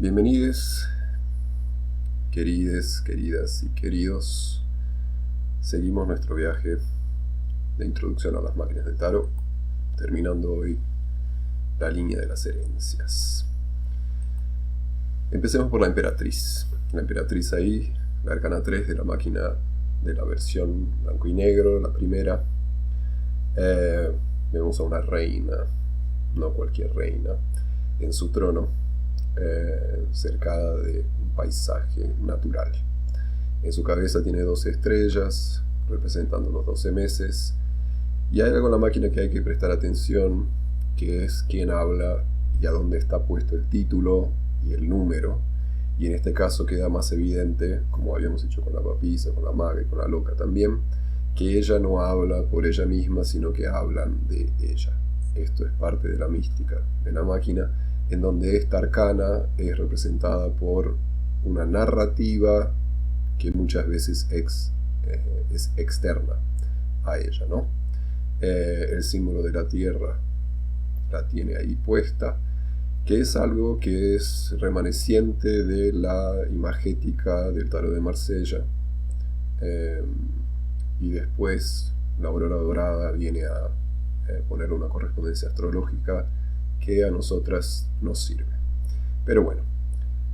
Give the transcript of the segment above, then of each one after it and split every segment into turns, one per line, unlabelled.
Bienvenidos, querides, queridas y queridos. Seguimos nuestro viaje de introducción a las máquinas de tarot, terminando hoy la línea de las herencias. Empecemos por la emperatriz. La emperatriz ahí, la arcana 3 de la máquina de la versión blanco y negro, la primera. Vemos a una reina, no cualquier reina, en su trono, cercada de un paisaje natural. En su cabeza tiene 12 estrellas, representando los 12 meses, y hay algo en la máquina que hay que prestar atención, que es quién habla y a dónde está puesto el título y el número, y en este caso queda más evidente, como habíamos hecho con la papisa, con la maga y con la loca también, que ella no habla por ella misma, sino que hablan de ella. Esto es parte de la mística de la máquina, en donde esta arcana es representada por una narrativa que muchas veces es externa a ella, ¿no? El símbolo de la tierra la tiene ahí puesta, que es algo que es remaneciente de la imagética del tarot de Marsella, y después la aurora dorada viene a poner una correspondencia astrológica que a nosotras nos sirve. Pero bueno,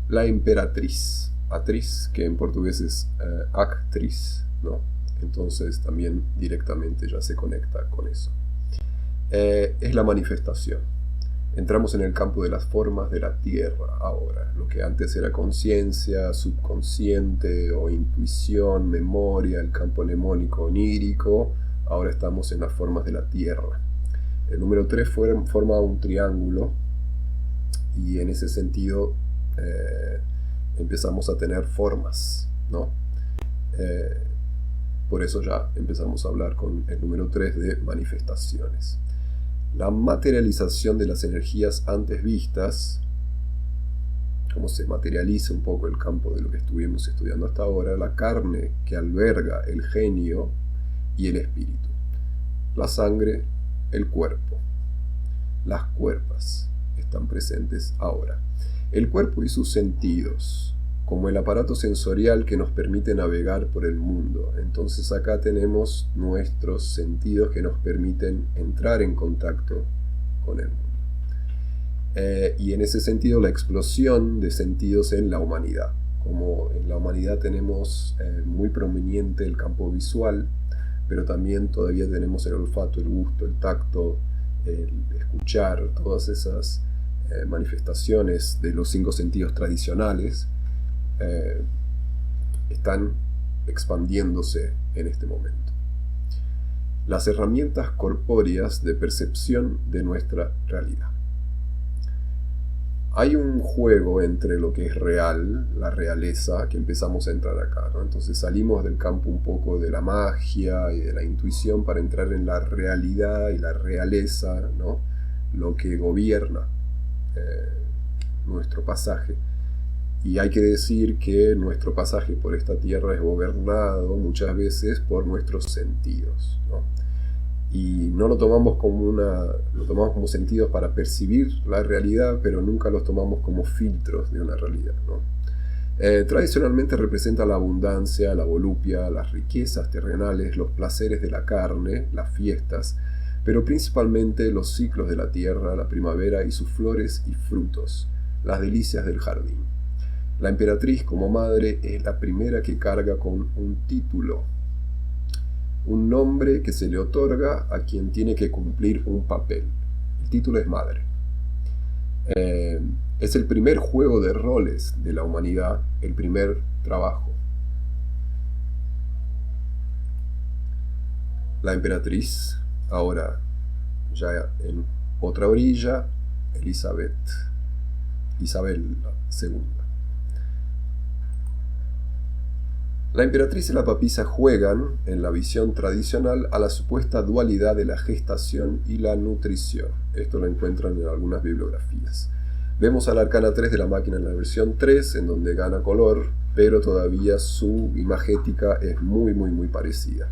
la emperatriz, atriz, que en portugués es actriz, ¿no? Entonces también directamente ya se conecta con eso. Es la manifestación. Entramos en el campo de las formas de la tierra ahora. Lo que antes era conciencia, subconsciente o intuición, memoria, el campo mnemónico onírico, ahora estamos en las formas de la tierra. El número 3 forma un triángulo, y en ese sentido empezamos a tener formas, ¿no? Por eso ya empezamos a hablar con el número 3 de manifestaciones. La materialización de las energías antes vistas, como se materializa un poco el campo de lo que estuvimos estudiando hasta ahora, la carne que alberga el genio y el espíritu, la sangre, el cuerpo, las cuerpas están presentes ahora. El cuerpo y sus sentidos, como el aparato sensorial que nos permite navegar por el mundo. Entonces acá tenemos nuestros sentidos que nos permiten entrar en contacto con el mundo. Y en ese sentido la explosión de sentidos en la humanidad. Como en la humanidad tenemos muy prominente el campo visual, pero también todavía tenemos el olfato, el gusto, el tacto, el escuchar, todas esas manifestaciones de los 5 sentidos tradicionales están expandiéndose en este momento. Las herramientas corpóreas de percepción de nuestra realidad. Hay un juego entre lo que es real, la realeza, que empezamos a entrar acá, ¿no? Entonces salimos del campo un poco de la magia y de la intuición para entrar en la realidad y la realeza, ¿no? Lo que gobierna nuestro pasaje. Y hay que decir que nuestro pasaje por esta tierra es gobernado muchas veces por nuestros sentidos, ¿no? Y no lo tomamos lo tomamos como sentidos para percibir la realidad, pero nunca los tomamos como filtros de una realidad, ¿no? Tradicionalmente representa la abundancia, la volupia, las riquezas terrenales, los placeres de la carne, las fiestas, pero principalmente los ciclos de la tierra, la primavera y sus flores y frutos, las delicias del jardín. La emperatriz como madre es la primera que carga con un título, un nombre que se le otorga a quien tiene que cumplir un papel. El título es madre. Es el primer juego de roles de la humanidad, el primer trabajo. La emperatriz, ahora ya en otra orilla, Isabel II. La emperatriz y la papisa juegan, en la visión tradicional, a la supuesta dualidad de la gestación y la nutrición. Esto lo encuentran en algunas bibliografías. Vemos a la arcana 3 de la máquina en la versión 3, en donde gana color, pero todavía su imagética es muy parecida.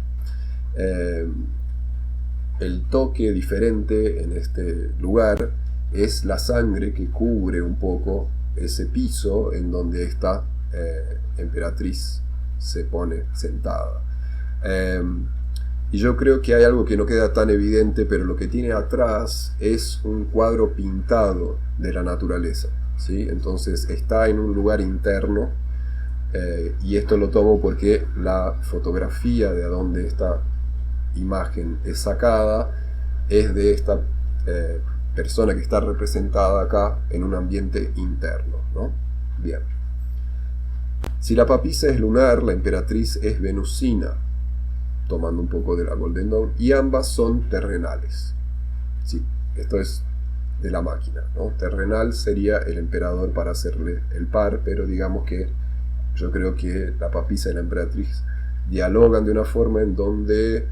El toque diferente en este lugar es la sangre que cubre un poco ese piso en donde esta emperatriz se pone sentada. Y yo creo que hay algo que no queda tan evidente, pero lo que tiene atrás es un cuadro pintado de la naturaleza, ¿sí? Entonces está en un lugar interno, y esto lo tomo porque la fotografía de donde esta imagen es sacada es de esta persona que está representada acá en un ambiente interno, ¿no? Bien. Si la papisa es lunar, la emperatriz es venusina, tomando un poco de la Golden Dawn, y ambas son terrenales. Sí, esto es de la máquina, ¿no? Terrenal sería el emperador para hacerle el par, pero digamos que yo creo que la papisa y la emperatriz dialogan de una forma en donde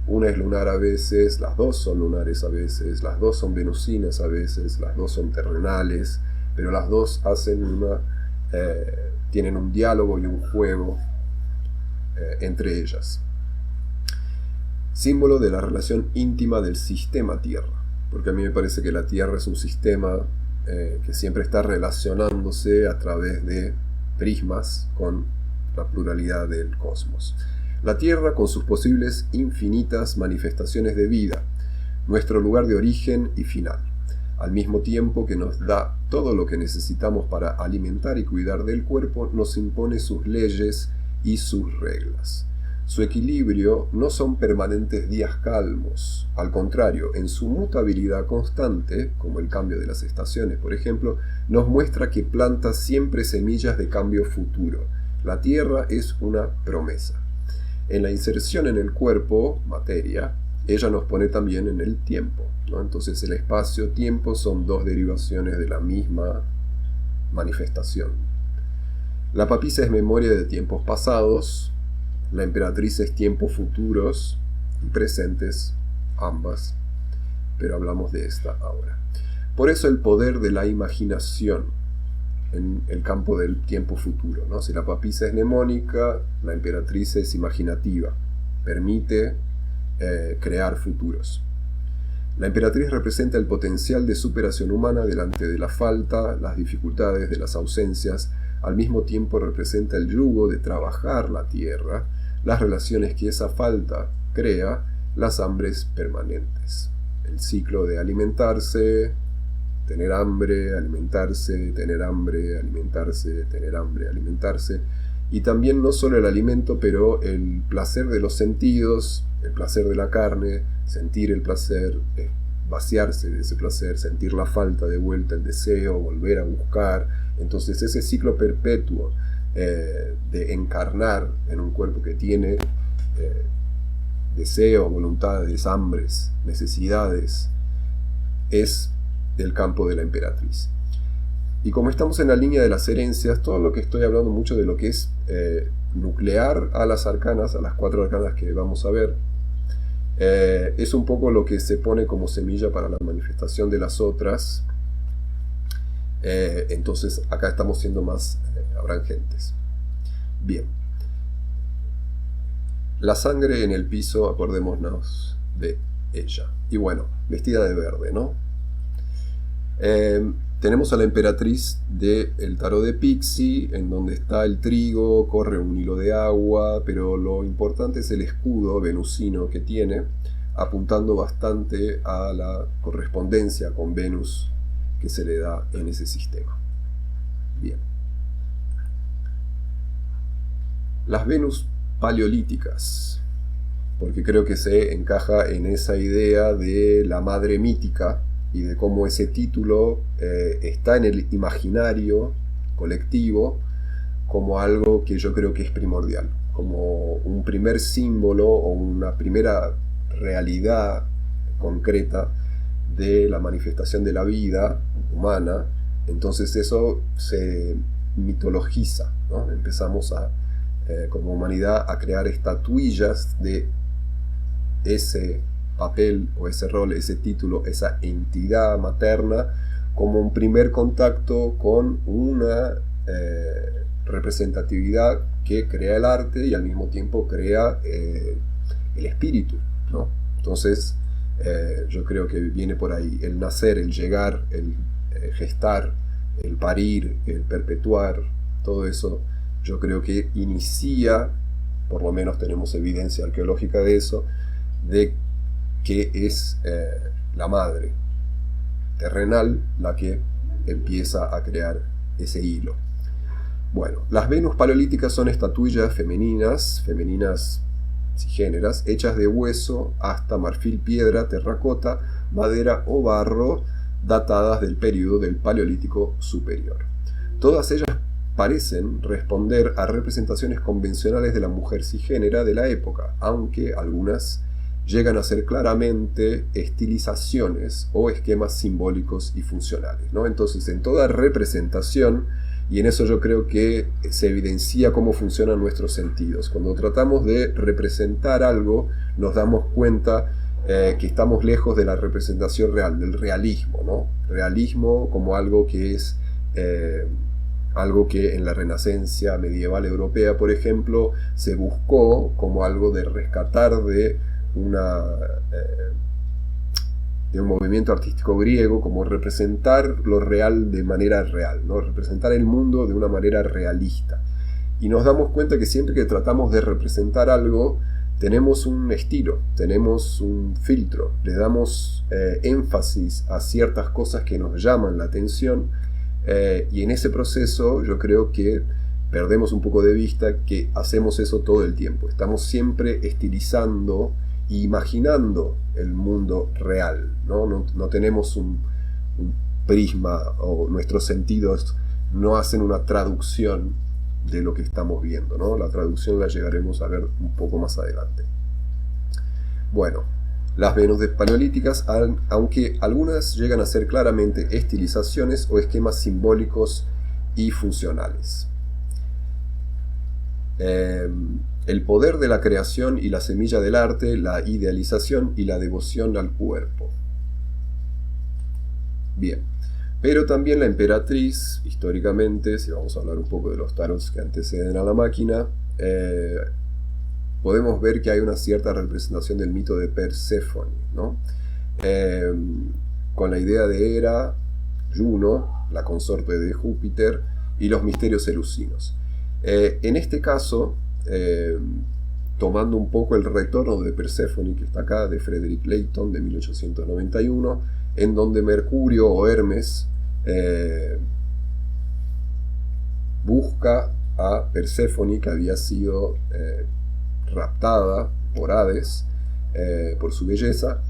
una es lunar a veces, las dos son lunares a veces, las dos son venusinas a veces, las dos son terrenales, pero las dos hacen tienen un diálogo y un juego entre ellas. Símbolo de la relación íntima del sistema Tierra, porque a mí me parece que la Tierra es un sistema que siempre está relacionándose a través de prismas con la pluralidad del cosmos. La Tierra con sus posibles infinitas manifestaciones de vida, nuestro lugar de origen y final, al mismo tiempo que nos da todo lo que necesitamos para alimentar y cuidar del cuerpo, nos impone sus leyes y sus reglas. Su equilibrio no son permanentes días calmos, al contrario, en su mutabilidad constante, como el cambio de las estaciones, por ejemplo, nos muestra que planta siempre semillas de cambio futuro. La Tierra es una promesa. En la inserción en el cuerpo, materia, ella nos pone también en el tiempo, ¿no? Entonces el espacio-tiempo son dos derivaciones de la misma manifestación. La papisa es memoria de tiempos pasados, la emperatriz es tiempos futuros y presentes, ambas, pero hablamos de esta ahora. Por eso el poder de la imaginación en el campo del tiempo futuro, ¿no? Si la papisa es mnemónica, la emperatriz es imaginativa, permite crear futuros. La emperatriz representa el potencial de superación humana delante de la falta, las dificultades, de las ausencias. Al mismo tiempo representa el yugo de trabajar la tierra, las relaciones que esa falta crea, las hambres permanentes. El ciclo de alimentarse, tener hambre, alimentarse, tener hambre, alimentarse, tener hambre, alimentarse. Y también no solo el alimento, pero el placer de los sentidos, el placer de la carne, sentir el placer, vaciarse de ese placer, sentir la falta de vuelta, el deseo, volver a buscar. Entonces ese ciclo perpetuo de encarnar en un cuerpo que tiene deseos, voluntades, hambres, necesidades, es el campo de la emperatriz. Y como estamos en la línea de las herencias, todo lo que estoy hablando mucho de lo que es nuclear a las arcanas, a las 4 arcanas que vamos a ver, es un poco lo que se pone como semilla para la manifestación de las otras. Entonces acá estamos siendo más abrangentes. Bien. La sangre en el piso, acordémonos de ella. Y bueno, vestida de verde, ¿no? Tenemos a la emperatriz del tarot de Pixie, en donde está el trigo, corre un hilo de agua, pero lo importante es el escudo venusino que tiene, apuntando bastante a la correspondencia con Venus que se le da en ese sistema. Bien. Las Venus paleolíticas, porque creo que se encaja en esa idea de la madre mítica y de cómo ese título está en el imaginario colectivo como algo que yo creo que es primordial, como un primer símbolo o una primera realidad concreta de la manifestación de la vida humana. Entonces eso se mitologiza, ¿no? Empezamos como humanidad a crear estatuillas de ese papel o ese rol, ese título, esa entidad materna como un primer contacto con una representatividad que crea el arte y al mismo tiempo crea el espíritu, ¿no? Entonces yo creo que viene por ahí el nacer, el llegar, el gestar el parir, el perpetuar, todo eso yo creo que inicia, por lo menos tenemos evidencia arqueológica de eso, de que es la madre terrenal la que empieza a crear ese hilo. Bueno, las Venus paleolíticas son estatuillas femeninas cisgéneras, hechas de hueso, hasta marfil, piedra, terracota, madera o barro, datadas del período del Paleolítico Superior. Todas ellas parecen responder a representaciones convencionales de la mujer cisgénera de la época, aunque algunas llegan a ser claramente estilizaciones o esquemas simbólicos y funcionales, ¿no? Entonces, en toda representación, y en eso yo creo que se evidencia cómo funcionan nuestros sentidos. Cuando tratamos de representar algo, nos damos cuenta que estamos lejos de la representación real, del realismo, ¿no? Realismo como algo que es algo que en la Renacencia medieval europea, por ejemplo, se buscó como algo de rescatar de un movimiento artístico griego, como representar lo real de manera real, ¿no? Representar el mundo de una manera realista. Y nos damos cuenta que siempre que tratamos de representar algo, tenemos un estilo, tenemos un filtro, le damos énfasis a ciertas cosas que nos llaman la atención, y en ese proceso yo creo que perdemos un poco de vista que hacemos eso todo el tiempo. Estamos siempre estilizando e imaginando el mundo real, ¿no? No tenemos un prisma, o nuestros sentidos no hacen una traducción de lo que estamos viendo, ¿no? La traducción la llegaremos a ver un poco más adelante. Bueno, las Venus paleolíticas, aunque algunas llegan a ser claramente estilizaciones o esquemas simbólicos y funcionales. El poder de la creación y la semilla del arte, la idealización y la devoción al cuerpo. Bien, pero también la emperatriz, históricamente, si vamos a hablar un poco de los tarots que anteceden a la máquina, podemos ver que hay una cierta representación del mito de Perséfone, ¿no? Con la idea de Hera, Juno, la consorte de Júpiter, y los misterios eleusinos. En este caso, tomando un poco el retorno de Perséfone, que está acá, de Frederick Leighton, de 1891, en donde Mercurio o Hermes busca a Perséfone, que había sido raptada por Hades, por su belleza,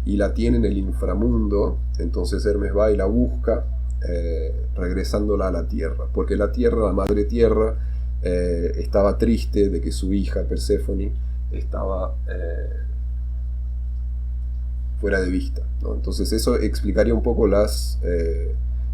y la tiene en el inframundo. Entonces Hermes va y la busca, regresándola a la tierra, porque la tierra, la madre tierra, estaba triste de que su hija Perséfone estaba fuera de vista, ¿no? Entonces eso explicaría un poco las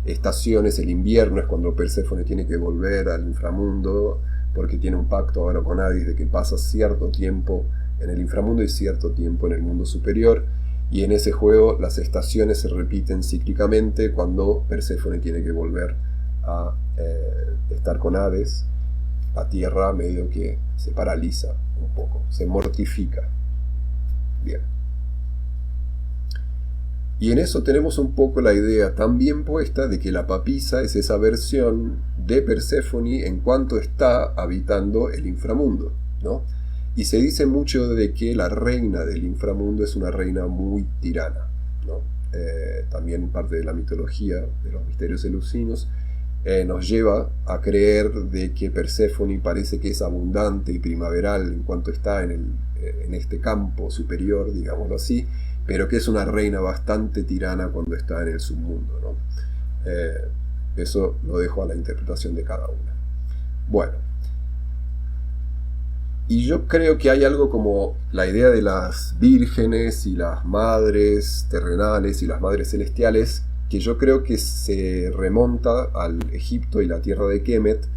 estaciones. El invierno es cuando Perséfone tiene que volver al inframundo, porque tiene un pacto ahora con Hades de que pasa cierto tiempo en el inframundo y cierto tiempo en el mundo superior, y en ese juego las estaciones se repiten cíclicamente cuando Perséfone tiene que volver a estar con Hades. La tierra medio que se paraliza un poco, se mortifica. Bien. Y en eso tenemos un poco la idea tan bien puesta de que la papisa es esa versión de Perséfone en cuanto está habitando el inframundo, ¿no? Y se dice mucho de que la reina del inframundo es una reina muy tirana, ¿no? También parte de la mitología de los misterios eleusinos nos lleva a creer de que Perséfone parece que es abundante y primaveral en cuanto está en este campo superior, digámoslo así, pero que es una reina bastante tirana cuando está en el submundo, ¿no? Eso lo dejo a la interpretación de cada una. Bueno, y yo creo que hay algo como la idea de las vírgenes y las madres terrenales y las madres celestiales, que yo creo que se remonta al Egipto y la tierra de Kemet,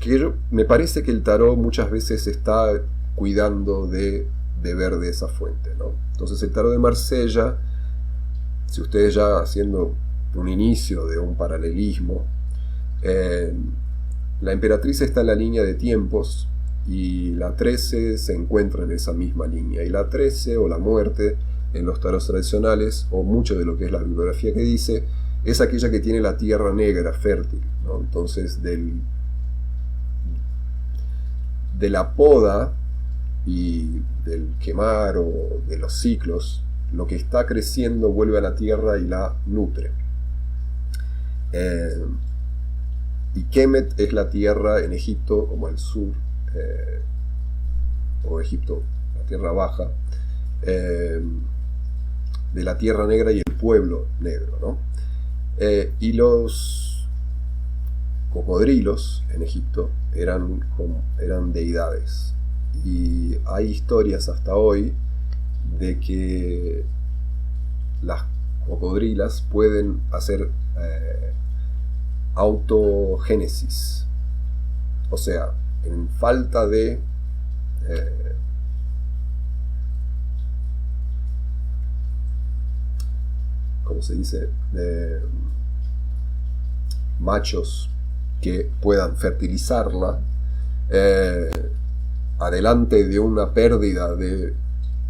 que me parece que el tarot muchas veces está cuidando de beber de esa fuente, ¿no? Entonces el tarot de Marsella, si ustedes ya haciendo un inicio de un paralelismo, la emperatriz está en la línea de tiempos y la 13 se encuentra en esa misma línea, y la 13 o la muerte en los tarots tradicionales, o mucho de lo que es la bibliografía que dice, es aquella que tiene la tierra negra, fértil, ¿no? Entonces, de la poda y del quemar o de los ciclos, lo que está creciendo vuelve a la tierra y la nutre. Y Kemet es la tierra en Egipto, como el sur, o Egipto, la tierra baja, de la tierra negra y el pueblo negro, ¿no? Y los cocodrilos en Egipto eran deidades. Y hay historias hasta hoy de que las cocodrilas pueden hacer autogénesis. O sea, en falta de ¿cómo se dice? Machos que puedan fertilizarla, adelante de una pérdida de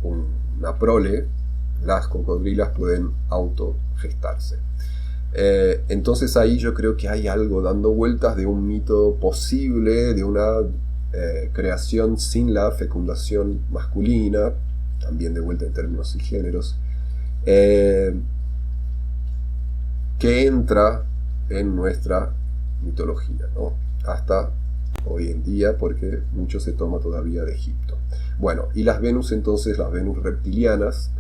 una prole, las cocodrilas pueden autogestarse. Entonces ahí yo creo que hay algo dando vueltas de un mito posible, de una creación sin la fecundación masculina, también de vuelta en términos y géneros, que entra en nuestra mitología, ¿no? Hasta hoy en día, porque mucho se toma todavía de Egipto. Bueno, y las Venus entonces, las Venus reptilianas,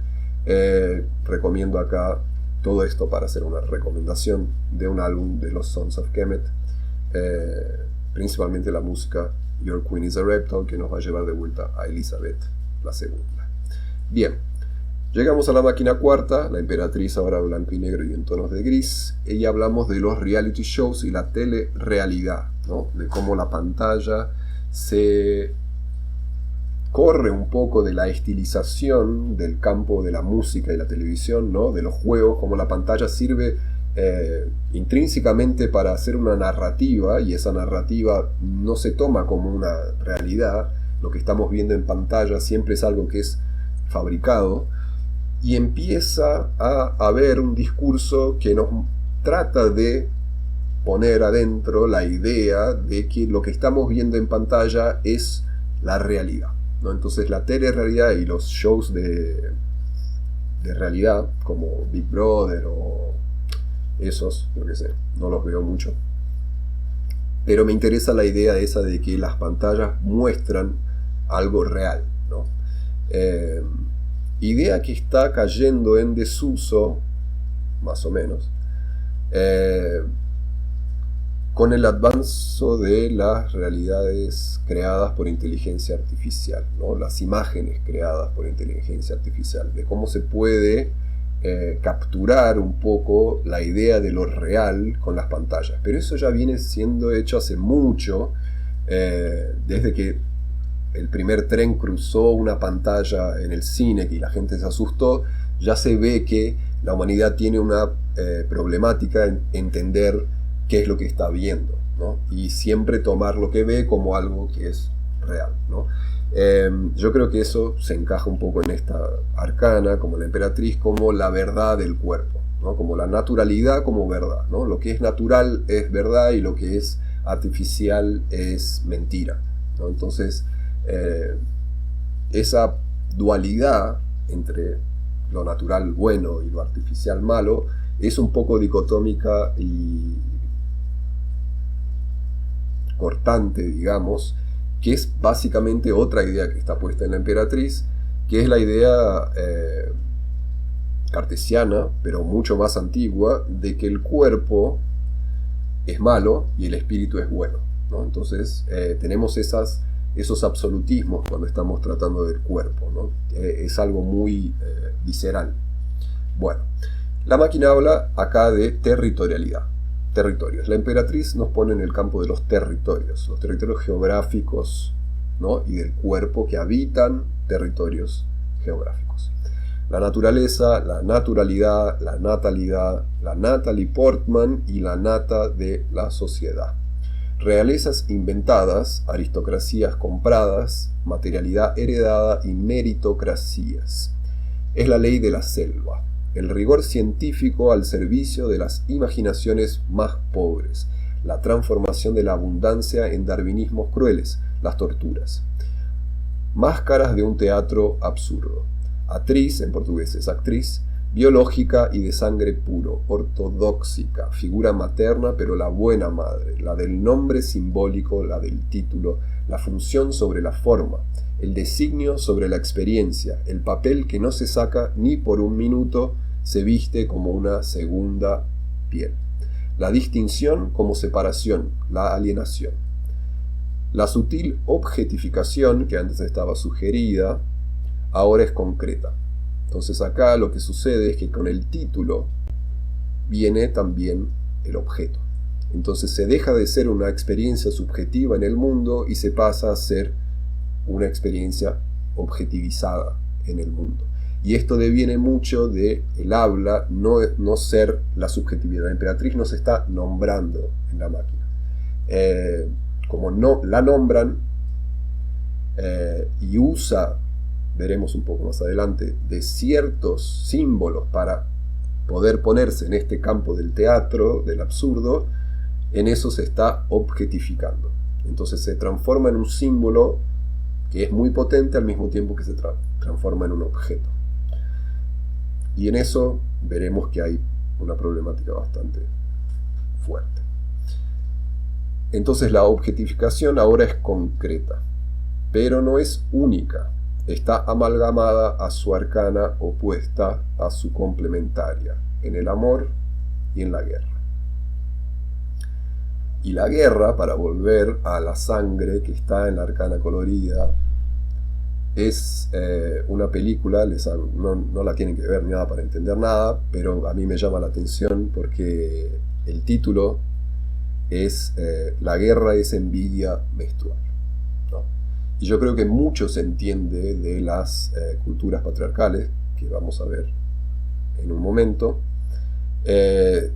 recomiendo acá todo esto para hacer una recomendación de un álbum de los Sons of Kemet, principalmente la música Your Queen is a Reptile, que nos va a llevar de vuelta a Elizabeth II. Bien, llegamos a la máquina cuarta, la emperatriz ahora blanco y negro y en tonos de gris, y hablamos de los reality shows y la telerealidad, ¿no? De cómo la pantalla se corre un poco de la estilización del campo de la música y la televisión, ¿no? De los juegos, como la pantalla sirve intrínsecamente para hacer una narrativa, y esa narrativa no se toma como una realidad. Lo que estamos viendo en pantalla siempre es algo que es fabricado, y empieza a haber un discurso que nos trata de poner adentro la idea de que lo que estamos viendo en pantalla es la realidad, ¿no? Entonces la telerrealidad y los shows de realidad, como Big Brother o esos, yo qué sé, no los veo mucho, pero me interesa la idea esa de que las pantallas muestran algo real, ¿no? Idea que está cayendo en desuso, más o menos, con el avance de las realidades creadas por inteligencia artificial, ¿no? Las imágenes creadas por inteligencia artificial, de cómo se puede capturar un poco la idea de lo real con las pantallas. Pero eso ya viene siendo hecho hace mucho, desde que el primer tren cruzó una pantalla en el cine y la gente se asustó. Ya se ve que la humanidad tiene una problemática en entender qué es lo que está viendo, ¿no? Y siempre tomar lo que ve como algo que es real, ¿no? Yo creo que eso se encaja un poco en esta arcana, como la emperatriz, como la verdad del cuerpo, ¿no? Como la naturalidad como verdad, ¿no? Lo que es natural es verdad y lo que es artificial es mentira, ¿no? Entonces, esa dualidad entre lo natural bueno y lo artificial malo es un poco dicotómica y cortante, digamos, que es básicamente otra idea que está puesta en la emperatriz, que es la idea cartesiana, pero mucho más antigua, de que el cuerpo es malo y el espíritu es bueno, ¿no? Entonces tenemos esos absolutismos cuando estamos tratando del cuerpo, ¿no? Es algo muy visceral. Bueno, la máquina habla acá de territorialidad. Territorios. La emperatriz nos pone en el campo de los territorios geográficos, ¿no? Y del cuerpo que habitan territorios geográficos. La naturaleza, la naturalidad, la natalidad, la Natalie Portman y la nata de la sociedad. Realezas inventadas, aristocracias compradas, materialidad heredada y meritocracias. Es la ley de la selva. el rigor científico al servicio de las imaginaciones más pobres, la transformación de la abundancia en darwinismos crueles, las torturas. Máscaras de un teatro absurdo. Atriz, en portugués es actriz, biológica y de sangre puro, ortodoxica, figura materna pero la buena madre, la del nombre simbólico, la del título, la función sobre la forma, el designio sobre la experiencia, el papel que no se saca ni por un minuto, se viste como una segunda piel. La distinción como separación, la alienación. La sutil objetificación, que antes estaba sugerida, ahora es concreta. Entonces acá lo que sucede es que con el título viene también el objeto. Entonces se deja de ser una experiencia subjetiva en el mundo y se pasa a ser una experiencia objetivizada en el mundo. Y esto deviene mucho de el habla, no ser la subjetividad. La emperatriz no se está nombrando en la máquina. Como no la nombran y usa, veremos un poco más adelante, de ciertos símbolos para poder ponerse en este campo del teatro, del absurdo, en eso se está objetificando. Entonces se transforma en un símbolo que es muy potente al mismo tiempo que se transforma en un objeto. Y en eso veremos que hay una problemática bastante fuerte. Entonces la objetificación ahora es concreta, pero no es única. Está amalgamada a su arcana opuesta a su complementaria, en el amor y en la guerra. Y la guerra, para volver a la sangre que está en la arcana colorida, es una película, no la tienen que ver ni nada para entender nada, pero a mí me llama la atención porque el título es La guerra es envidia menstrual, ¿no? Y yo creo que mucho se entiende de las culturas patriarcales, que vamos a ver en un momento,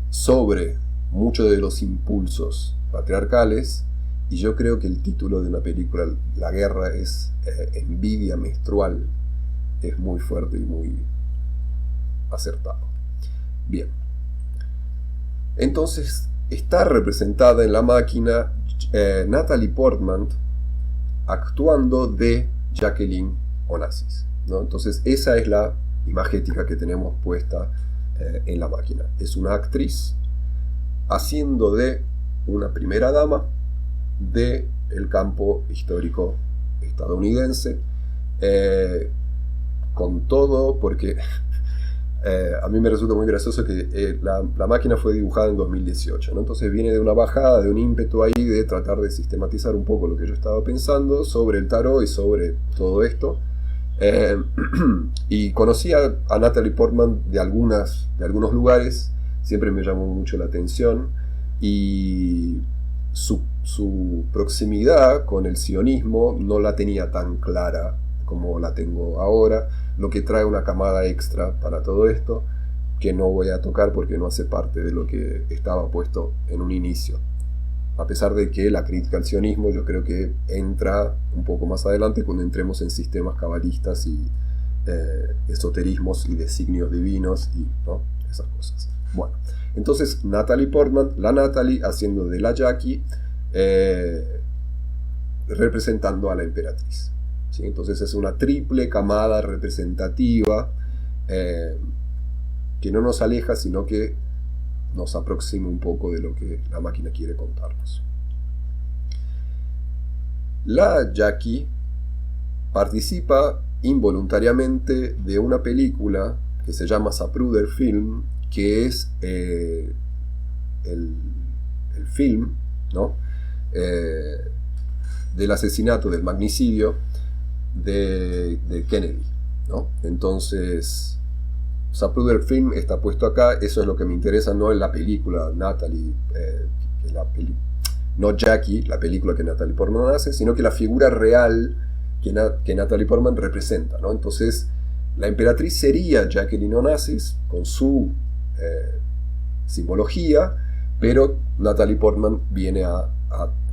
sobre muchos de los impulsos patriarcales. Y yo creo que el título de una película, La guerra es envidia menstrual, es muy fuerte y muy acertado. Bien. Entonces, está representada en la máquina Natalie Portman actuando de Jacqueline Onassis, ¿no? Entonces, esa es la imagética que tenemos puesta en la máquina. Es una actriz haciendo de una primera dama del campo histórico estadounidense, con todo, porque a mí me resulta muy gracioso que la máquina fue dibujada en 2018, ¿no? Entonces viene de una bajada, de un ímpetu ahí de tratar de sistematizar un poco lo que yo estaba pensando sobre el tarot y sobre todo esto. Y conocí a Natalie Portman de algunos lugares, siempre me llamó mucho la atención, y su proximidad con el sionismo no la tenía tan clara como la tengo ahora, lo que trae una camada extra para todo esto que no voy a tocar porque no hace parte de lo que estaba puesto en un inicio, a pesar de que la crítica al sionismo yo creo que entra un poco más adelante cuando entremos en sistemas cabalistas y esoterismos y designios divinos y, ¿no?, esas cosas. Bueno, entonces Natalie Portman, la Natalie haciendo de la Jackie, representando a la emperatriz, ¿sí? Entonces es una triple camada representativa que no nos aleja, sino que nos aproxima un poco de lo que la máquina quiere contarnos. La Jackie participa involuntariamente de una película que se llama Zapruder Film, que es el film, ¿no?, del asesinato, del magnicidio de Kennedy, ¿no? Entonces Zapruder Film está puesto acá. Eso es lo que me interesa, no en la película Natalie, no Jackie, la película que Natalie Portman hace, sino que la figura real que Natalie Portman representa, ¿no? Entonces la emperatriz sería Jacqueline Onassis con su simbología, pero Natalie Portman viene a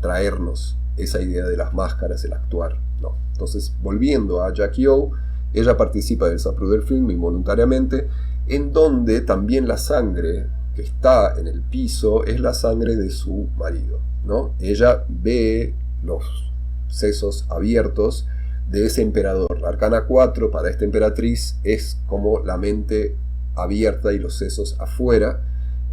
traernos esa idea de las máscaras, el actuar, ¿no? Entonces, volviendo a Jackie O, ella participa del Zapruder Film involuntariamente en donde también la sangre que está en el piso es la sangre de su marido, ¿no? Ella ve los sesos abiertos de ese emperador. La arcana 4 para esta emperatriz es como la mente abierta y los sesos afuera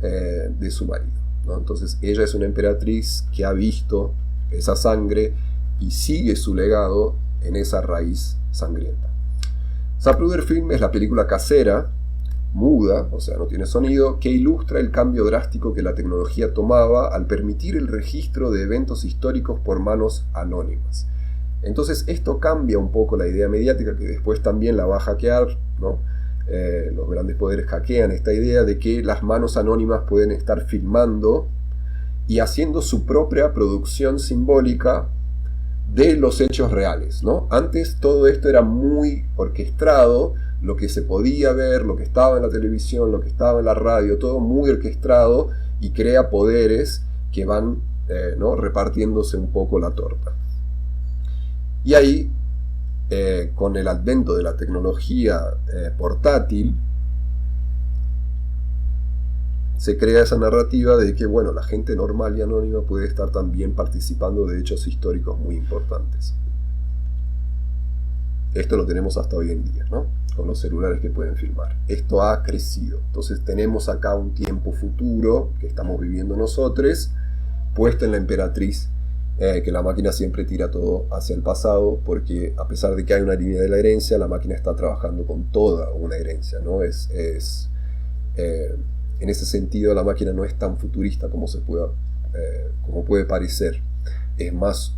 de su marido, ¿no? Entonces ella es una emperatriz que ha visto esa sangre y sigue su legado en esa raíz sangrienta. Zapruder Film es la película casera, muda, o sea, no tiene sonido, que ilustra el cambio drástico que la tecnología tomaba al permitir el registro de eventos históricos por manos anónimas. Entonces esto cambia un poco la idea mediática, que después también la va a hackear, ¿no? Los grandes poderes hackean esta idea de que las manos anónimas pueden estar filmando y haciendo su propia producción simbólica de los hechos reales, ¿no? Antes todo esto era muy orquestado, lo que se podía ver, lo que estaba en la televisión, lo que estaba en la radio, todo muy orquestado y crea poderes que van ¿no? repartiéndose un poco la torta. Y ahí, con el advento de la tecnología portátil, se crea esa narrativa de que, bueno, la gente normal y anónima puede estar también participando de hechos históricos muy importantes. Esto lo tenemos hasta hoy en día, ¿no? Con los celulares que pueden filmar. Esto ha crecido. Entonces tenemos acá un tiempo futuro que estamos viviendo nosotros, puesto en la emperatriz, que la máquina siempre tira todo hacia el pasado, porque a pesar de que hay una línea de la herencia, la máquina está trabajando con toda una herencia, ¿no? En ese sentido, la máquina no es tan futurista como puede parecer. Es más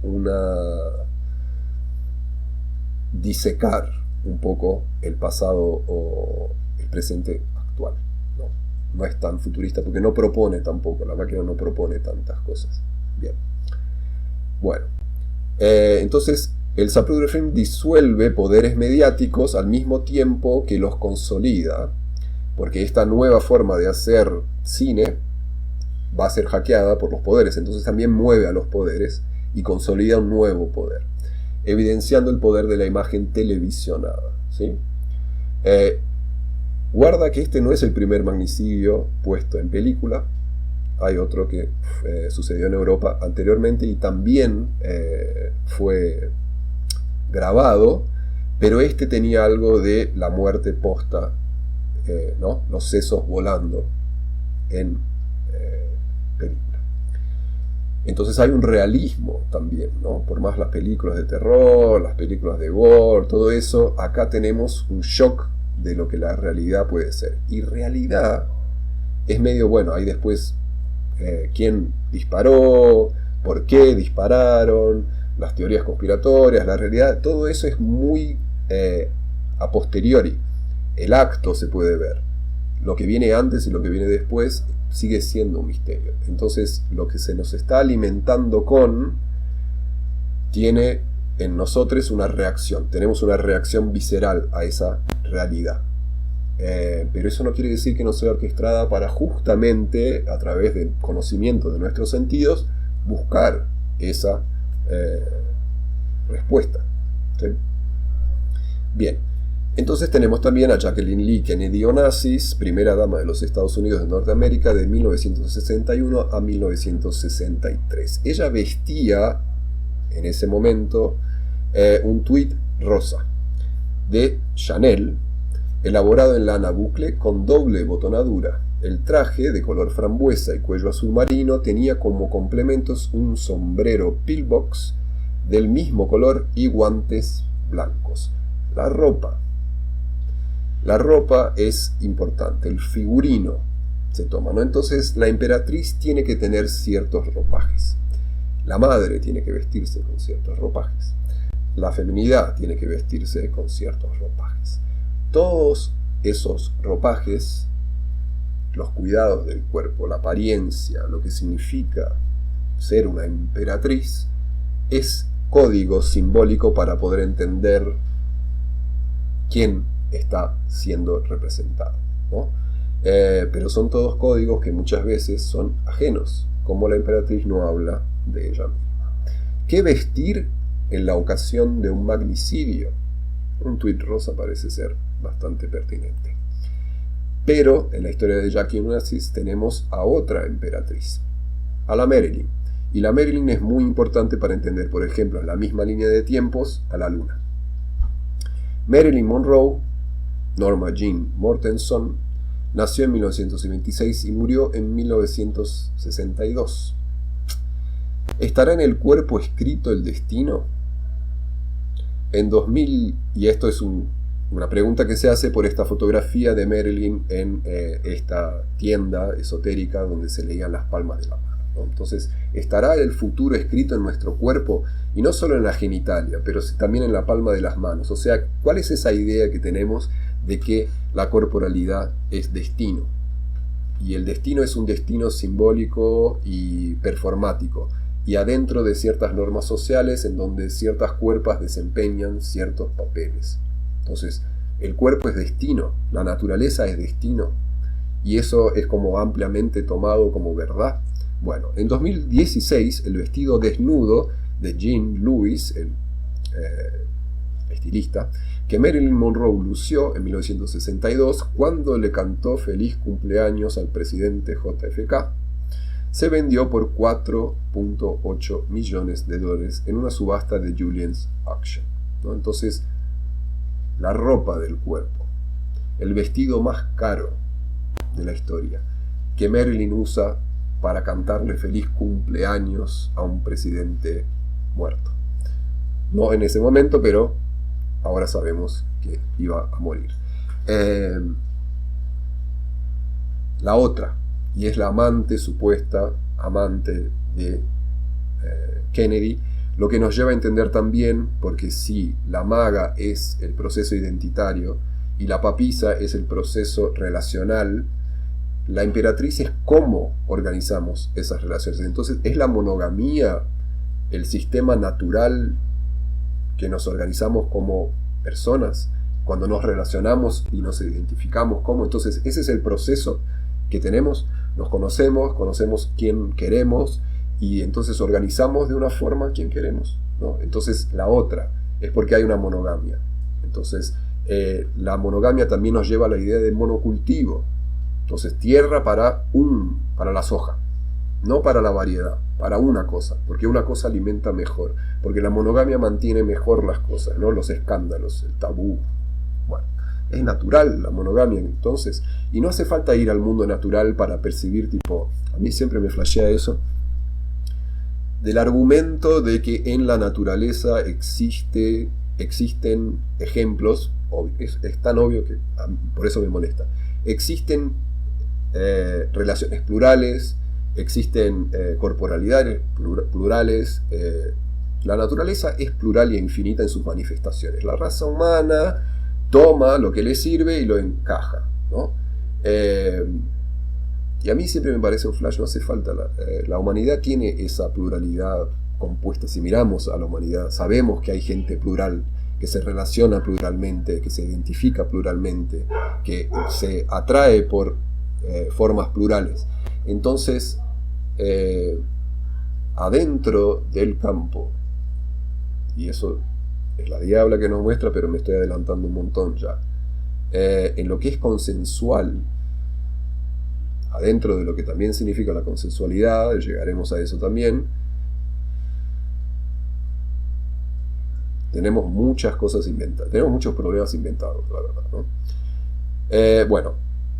disecar un poco el pasado o el presente actual. No es tan futurista porque no propone tampoco, la máquina no propone tantas cosas. Bien. Bueno, entonces el Zapruder Film disuelve poderes mediáticos al mismo tiempo que los consolida, porque esta nueva forma de hacer cine va a ser hackeada por los poderes, entonces también mueve a los poderes y consolida un nuevo poder, evidenciando el poder de la imagen televisionada, ¿sí? Guarda que este no es el primer magnicidio puesto en película. Hay otro que sucedió en Europa anteriormente y también fue grabado, pero este tenía algo de la muerte posta, ¿no? Los sesos volando en película. Entonces hay un realismo también, ¿no? Por más las películas de terror, las películas de gore, todo eso, acá tenemos un shock de lo que la realidad puede ser. Y realidad es medio, bueno, ahí después quién disparó, por qué dispararon, las teorías conspiratorias, la realidad, todo eso es muy a posteriori. El acto se puede ver. Lo que viene antes y lo que viene después sigue siendo un misterio. Entonces, lo que se nos está alimentando tiene en nosotros una reacción. Tenemos una reacción visceral a esa realidad. Pero eso no quiere decir que no sea orquestada para justamente, a través del conocimiento de nuestros sentidos, buscar esa respuesta. ¿Sí? Bien. Entonces tenemos también a Jacqueline Lee Kennedy Onassis, primera dama de los Estados Unidos de Norteamérica de 1961 a 1963. Ella vestía en ese momento un tweed rosa de Chanel, elaborado en lana bucle con doble botonadura. El traje, de color frambuesa y cuello azul marino, tenía como complementos un sombrero pillbox del mismo color y guantes blancos. La ropa es importante, el figurino se toma, ¿no? Entonces la emperatriz tiene que tener ciertos ropajes. La madre tiene que vestirse con ciertos ropajes. La feminidad tiene que vestirse con ciertos ropajes. Todos esos ropajes, los cuidados del cuerpo, la apariencia, lo que significa ser una emperatriz, es código simbólico para poder entender quién está siendo representado, ¿no? Pero son todos códigos que muchas veces son ajenos, como la emperatriz no habla de ella misma. ¿Qué vestir en la ocasión de un magnicidio? Un tuit rosa parece ser bastante pertinente. Pero en la historia de Jackie Onassis tenemos a otra emperatriz, a la Marilyn. Y la Marilyn es muy importante para entender, por ejemplo, en la misma línea de tiempos, a la Luna. Marilyn Monroe, Norma Jean Mortenson, nació en 1926 y murió en 1962. ¿Estará en el cuerpo escrito el destino? En 2000, y esto es una pregunta que se hace por esta fotografía de Marilyn en esta tienda esotérica donde se leían las palmas de la mano, ¿no? Entonces, ¿estará el futuro escrito en nuestro cuerpo? Y no solo en la genitalia, pero también en la palma de las manos. O sea, ¿cuál es esa idea que tenemos de que la corporalidad es destino? Y el destino es un destino simbólico y performático, y adentro de ciertas normas sociales en donde ciertas cuerpas desempeñan ciertos papeles. Entonces, el cuerpo es destino, la naturaleza es destino, y eso es como ampliamente tomado como verdad. Bueno, en 2016 el vestido desnudo de Jean Lewis, el estilista, que Marilyn Monroe lució en 1962 cuando le cantó feliz cumpleaños al presidente JFK, se vendió por $4.8 millones en una subasta de Julien's Auction, ¿no? Entonces, la ropa del cuerpo, el vestido más caro de la historia, que Marilyn usa para cantarle feliz cumpleaños a un presidente muerto. No en ese momento, pero ahora sabemos que iba a morir. La otra, y es la supuesta amante de Kennedy, lo que nos lleva a entender también, porque si la maga es el proceso identitario y la papisa es el proceso relacional, la emperatriz es cómo organizamos esas relaciones. Entonces, ¿es la monogamía el sistema natural que nos organizamos como personas cuando nos relacionamos y nos identificamos como? Entonces, ese es el proceso que tenemos. Nos conocemos quién queremos, y entonces organizamos de una forma quién queremos, ¿no? Entonces, la otra es porque hay una monogamia. Entonces, la monogamia también nos lleva a la idea de monocultivo. Entonces, tierra para la soja, no para la variedad, para una cosa, porque una cosa alimenta mejor, porque la monogamia mantiene mejor las cosas, ¿no? Los escándalos, el tabú. Bueno, es natural la monogamia entonces, y no hace falta ir al mundo natural para percibir, a mí siempre me flashea eso, del argumento de que en la naturaleza existen ejemplos, es tan obvio que por eso me molesta, existen relaciones plurales, existen corporalidades plurales, la naturaleza es plural e infinita en sus manifestaciones. La raza humana toma lo que le sirve y lo encaja, ¿no? Y a mí siempre me parece un flash, no hace falta. La humanidad tiene esa pluralidad compuesta. Si miramos a la humanidad, sabemos que hay gente plural, que se relaciona pluralmente, que se identifica pluralmente, que se atrae por formas plurales. Entonces, adentro del campo, y eso es la diabla que nos muestra, pero me estoy adelantando un montón ya, en lo que es consensual, adentro de lo que también significa la consensualidad, llegaremos a eso también, tenemos muchas cosas inventadas, tenemos muchos problemas inventados, la verdad, ¿no? Bueno,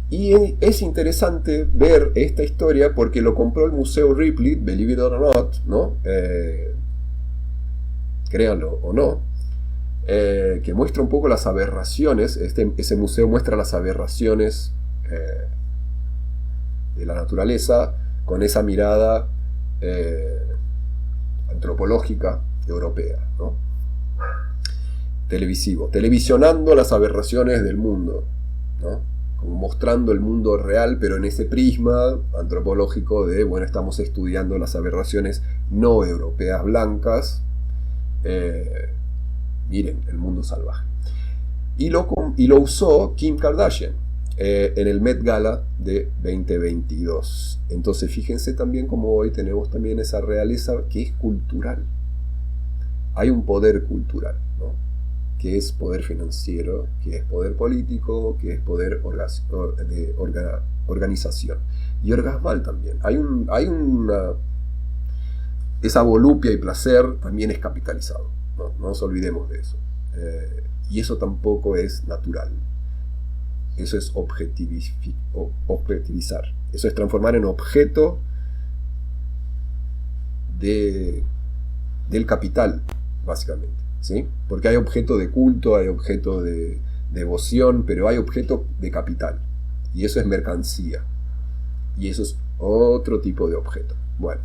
y es interesante ver esta historia porque lo compró el Museo Ripley, believe it or not, ¿no? Créanlo o no, que muestra un poco las aberraciones. Ese museo muestra las aberraciones de la naturaleza con esa mirada antropológica europea, ¿no? Televisionando las aberraciones del mundo, ¿no? Como mostrando el mundo real, pero en ese prisma antropológico de, bueno, estamos estudiando las aberraciones no europeas blancas. Miren, el mundo salvaje. Y lo usó Kim Kardashian en el Met Gala de 2022. Entonces fíjense también como hoy tenemos también esa realeza que es cultural. Hay un poder cultural, ¿no? que es poder financiero, que es poder político, que es poder de organización. Y orgasmal también. Esa volupia y placer también es capitalizado. No nos olvidemos de eso. Y eso tampoco es natural. Eso es objetivizar. Eso es transformar en objeto del capital, básicamente. ¿Sí? Porque hay objeto de culto, hay objeto de devoción, pero hay objeto de capital. Y eso es mercancía. Y eso es otro tipo de objeto. Bueno,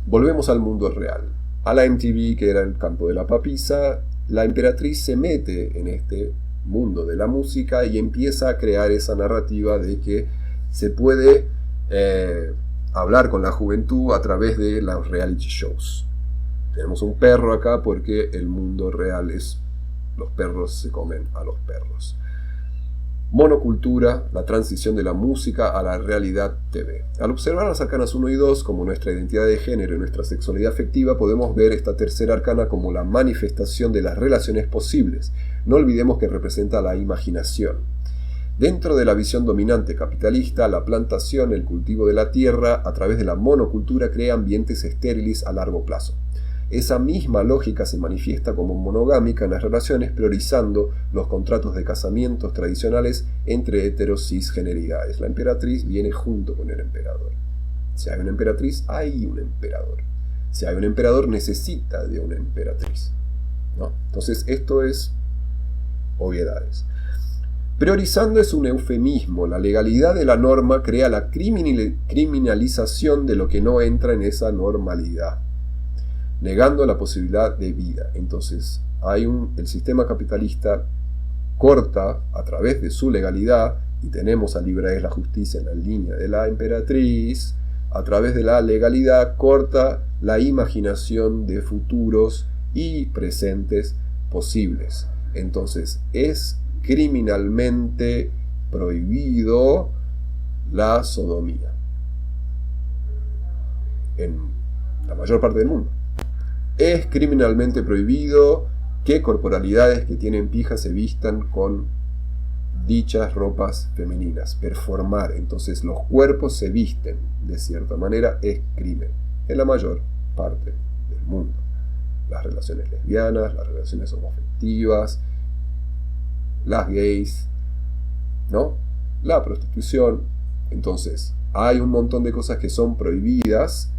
volvemos al mundo real. A la MTV, que era el campo de la papisa, la emperatriz se mete en este mundo de la música y empieza a crear esa narrativa de que se puede hablar con la juventud a través de los reality shows. Tenemos un perro acá porque el mundo real es los perros se comen a los perros. Monocultura, la transición de la música a la realidad TV. Al observar las arcanas 1 y 2 como nuestra identidad de género y nuestra sexualidad afectiva, podemos ver esta tercera arcana como la manifestación de las relaciones posibles. No olvidemos que representa la imaginación. Dentro de la visión dominante capitalista, la plantación, el cultivo de la tierra, a través de la monocultura, crea ambientes estériles a largo plazo. Esa misma lógica se manifiesta como monogámica en las relaciones, priorizando los contratos de casamientos tradicionales entre heteros cisgeneridades. La emperatriz viene junto con el emperador. Si hay una emperatriz, hay un emperador. Si hay un emperador, necesita de una emperatriz, ¿no? Entonces, esto es obviedades. Priorizando es un eufemismo. La legalidad de la norma crea la criminalización de lo que no entra en esa normalidad, negando la posibilidad de vida. Entonces, el sistema capitalista corta a través de su legalidad, y tenemos a Libra es la justicia en la línea de la emperatriz, a través de la legalidad corta la imaginación de futuros y presentes posibles. Entonces, es criminalmente prohibido la sodomía en la mayor parte del mundo. Es criminalmente prohibido que corporalidades que tienen pija se vistan con dichas ropas femeninas, performar. Entonces los cuerpos se visten de cierta manera, es crimen en la mayor parte del mundo. Las relaciones lesbianas, las relaciones homoafectivas, las gays, ¿no? La prostitución. Entonces hay un montón de cosas que son prohibidas,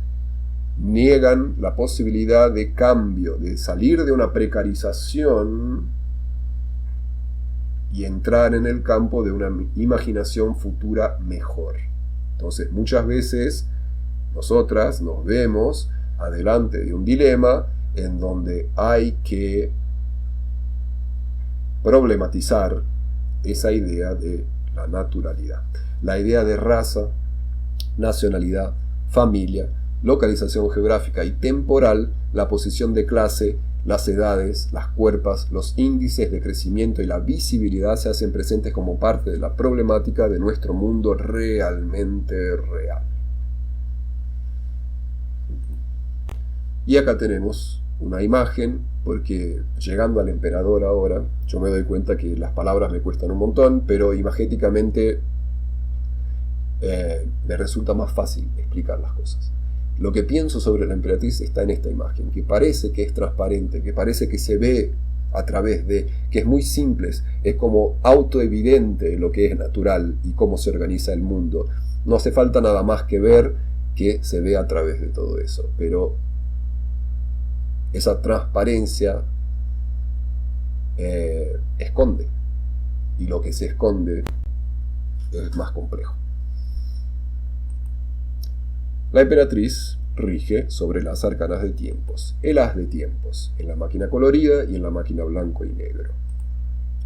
niegan la posibilidad de cambio, de salir de una precarización y entrar en el campo de una imaginación futura mejor. Entonces, muchas veces nosotras nos vemos adelante de un dilema en donde hay que problematizar esa idea de la naturalidad, la idea de raza, nacionalidad, familia, localización geográfica y temporal, la posición de clase, las edades, las cuerpas, los índices de crecimiento y la visibilidad se hacen presentes como parte de la problemática de nuestro mundo realmente real. Y acá tenemos una imagen, porque llegando al emperador ahora, yo me doy cuenta que las palabras me cuestan un montón, pero imagéticamente me resulta más fácil explicar las cosas. Lo que pienso sobre la emperatriz está en esta imagen, que parece que es transparente, que parece que se ve a través de, que es muy simple, es como autoevidente lo que es natural y cómo se organiza el mundo. No hace falta nada más que ver que se ve a través de todo eso, pero esa transparencia esconde, y lo que se esconde es más complejo. La emperatriz rige sobre las arcanas de tiempos, el as de tiempos, en la máquina colorida y en la máquina blanco y negro.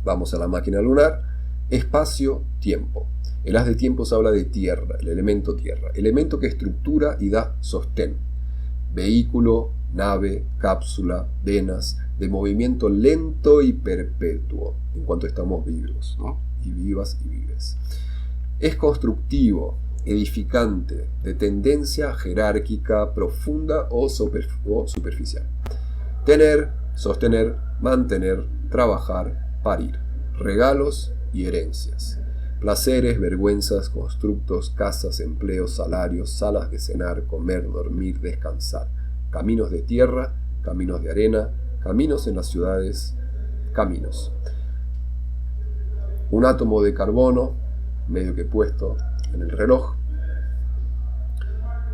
Vamos a la máquina lunar, espacio, tiempo. El as de tiempos habla de tierra, el elemento tierra, elemento que estructura y da sostén. Vehículo, nave, cápsula, venas, de movimiento lento y perpetuo, en cuanto estamos vivos, ¿no? Y vivas y vives. Es constructivo, edificante, de tendencia jerárquica, profunda o superficial. Tener, sostener, mantener, trabajar, parir, regalos y herencias, placeres, vergüenzas, constructos, casas, empleos, salarios, salas de cenar, comer, dormir, descansar, caminos de tierra, caminos de arena, caminos en las ciudades, caminos. Un átomo de carbono, medio que puesto en el reloj,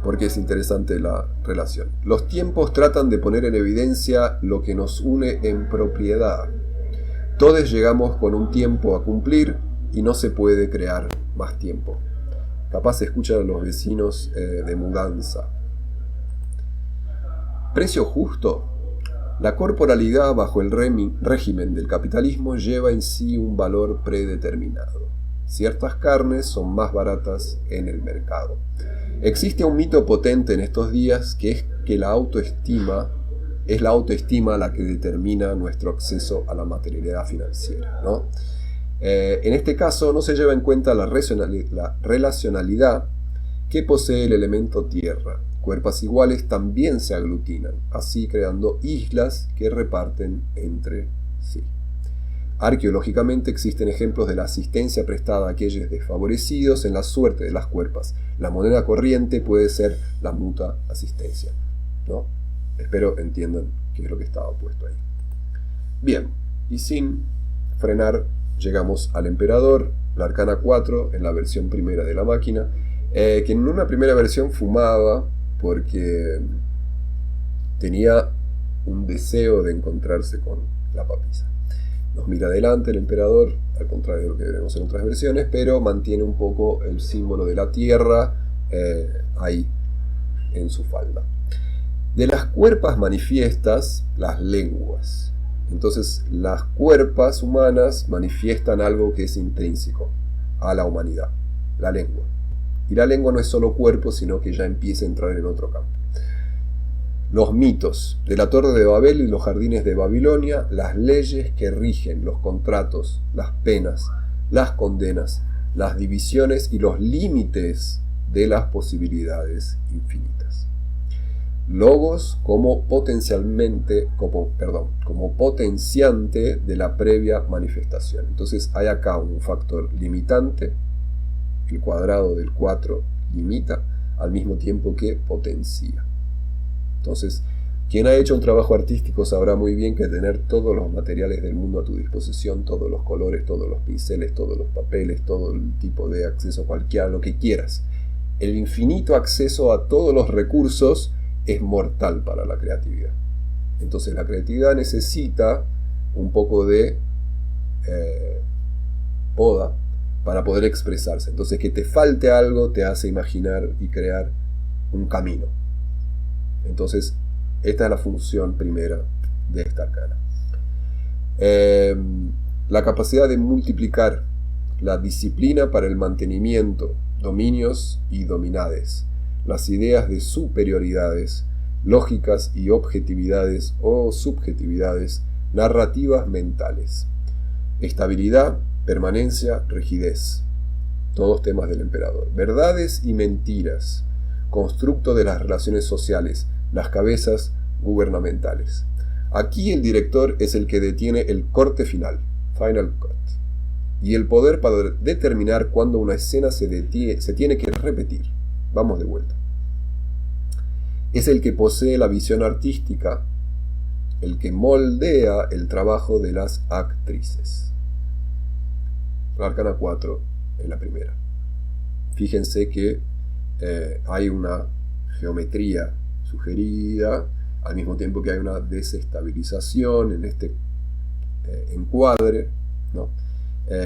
porque es interesante la relación. Los tiempos tratan de poner en evidencia lo que nos une en propiedad. Todos llegamos con un tiempo a cumplir y no se puede crear más tiempo. Capaz se escuchan a los vecinos de mudanza. Precio justo. La corporalidad bajo el régimen del capitalismo lleva en sí un valor predeterminado. Ciertas carnes son más baratas en el mercado. Existe un mito potente en estos días que es que la autoestima la que determina nuestro acceso a la materialidad financiera, ¿no? En este caso no se lleva en cuenta la relacionalidad que posee el elemento tierra. Cuerpos iguales también se aglutinan, así creando islas que reparten entre sí. Arqueológicamente existen ejemplos de la asistencia prestada a aquellos desfavorecidos en la suerte de las cuerpas. La moneda corriente puede ser la mutua asistencia, ¿no? Espero entiendan qué es lo que estaba puesto ahí. Bien, y sin frenar llegamos al emperador, la arcana 4 en la versión primera de la máquina, que en una primera versión fumaba porque tenía un deseo de encontrarse con la papisa. Nos mira adelante el emperador, al contrario de lo que veremos en otras versiones, pero mantiene un poco el símbolo de la tierra ahí en su falda. De las cuerpas manifiestas, las lenguas. Entonces, las cuerpas humanas manifiestan algo que es intrínseco a la humanidad, la lengua. Y la lengua no es solo cuerpo, sino que ya empieza a entrar en otro campo. Los mitos de la Torre de Babel y los jardines de Babilonia, las leyes que rigen los contratos, las penas, las condenas, las divisiones y los límites de las posibilidades infinitas. Logos como potenciante de la previa manifestación. Entonces hay acá un factor limitante, el cuadrado del 4 limita, al mismo tiempo que potencia. Entonces, quien ha hecho un trabajo artístico sabrá muy bien que tener todos los materiales del mundo a tu disposición, todos los colores, todos los pinceles, todos los papeles, todo el tipo de acceso cualquiera, lo que quieras. El infinito acceso a todos los recursos es mortal para la creatividad. Entonces la creatividad necesita un poco de poda para poder expresarse. Entonces que te falte algo te hace imaginar y crear un camino. Entonces esta es la función primera de esta arcana. La capacidad de multiplicar, la disciplina para el mantenimiento, dominios y dominades, las ideas de superioridades, lógicas y objetividades o subjetividades, narrativas mentales, estabilidad, permanencia, rigidez, todos temas del emperador, verdades y mentiras, constructo de las relaciones sociales, las cabezas gubernamentales. Aquí el director es el que detiene el corte final, final cut, y el poder para determinar cuándo una escena se tiene que repetir. Vamos de vuelta. Es el que posee la visión artística, el que moldea el trabajo de las actrices. La arcana 4 en la primera. Fíjense que hay una geometría sugerida, al mismo tiempo que hay una desestabilización en este encuadre, ¿no?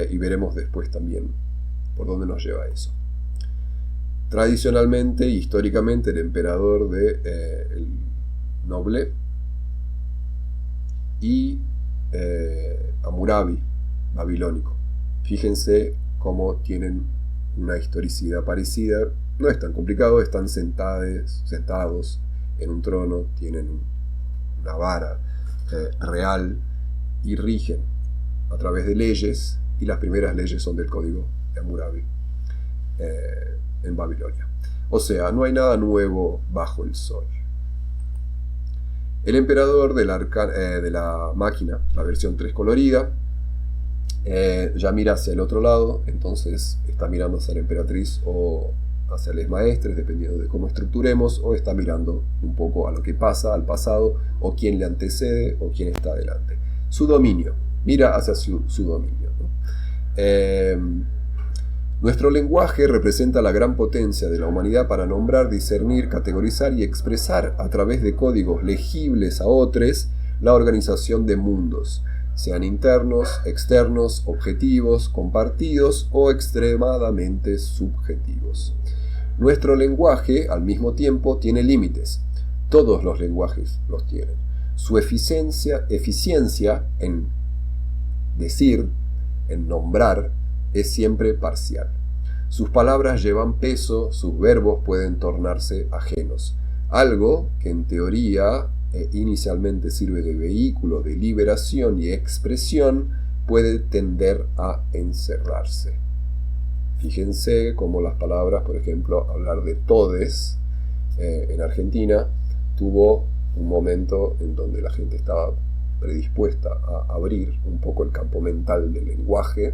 Y veremos después también por dónde nos lleva eso. Tradicionalmente, históricamente, el emperador el noble y Hammurabi, babilónico. Fíjense cómo tienen una historicidad parecida. No es tan complicado, están sentados en un trono, tienen una vara real y rigen a través de leyes, y las primeras leyes son del código de Hammurabi en Babilonia. O sea, no hay nada nuevo bajo el sol. El emperador de la máquina, la versión 3 colorida, ya mira hacia el otro lado, entonces está mirando hacia la emperatriz o hacia los maestres, dependiendo de cómo estructuremos, o está mirando un poco a lo que pasa, al pasado, o quién le antecede, o quién está adelante. Su dominio, mira hacia su dominio, ¿no? Nuestro lenguaje representa la gran potencia de la humanidad para nombrar, discernir, categorizar y expresar a través de códigos legibles a otros la organización de mundos, sean internos, externos, objetivos, compartidos o extremadamente subjetivos. Nuestro lenguaje, al mismo tiempo, tiene límites. Todos los lenguajes los tienen. Su eficiencia en decir, en nombrar, es siempre parcial. Sus palabras llevan peso, sus verbos pueden tornarse ajenos. Algo que en teoría inicialmente sirve de vehículo de liberación y expresión puede tender a encerrarse. Fíjense cómo las palabras, por ejemplo, hablar de todes en Argentina tuvo un momento en donde la gente estaba predispuesta a abrir un poco el campo mental del lenguaje,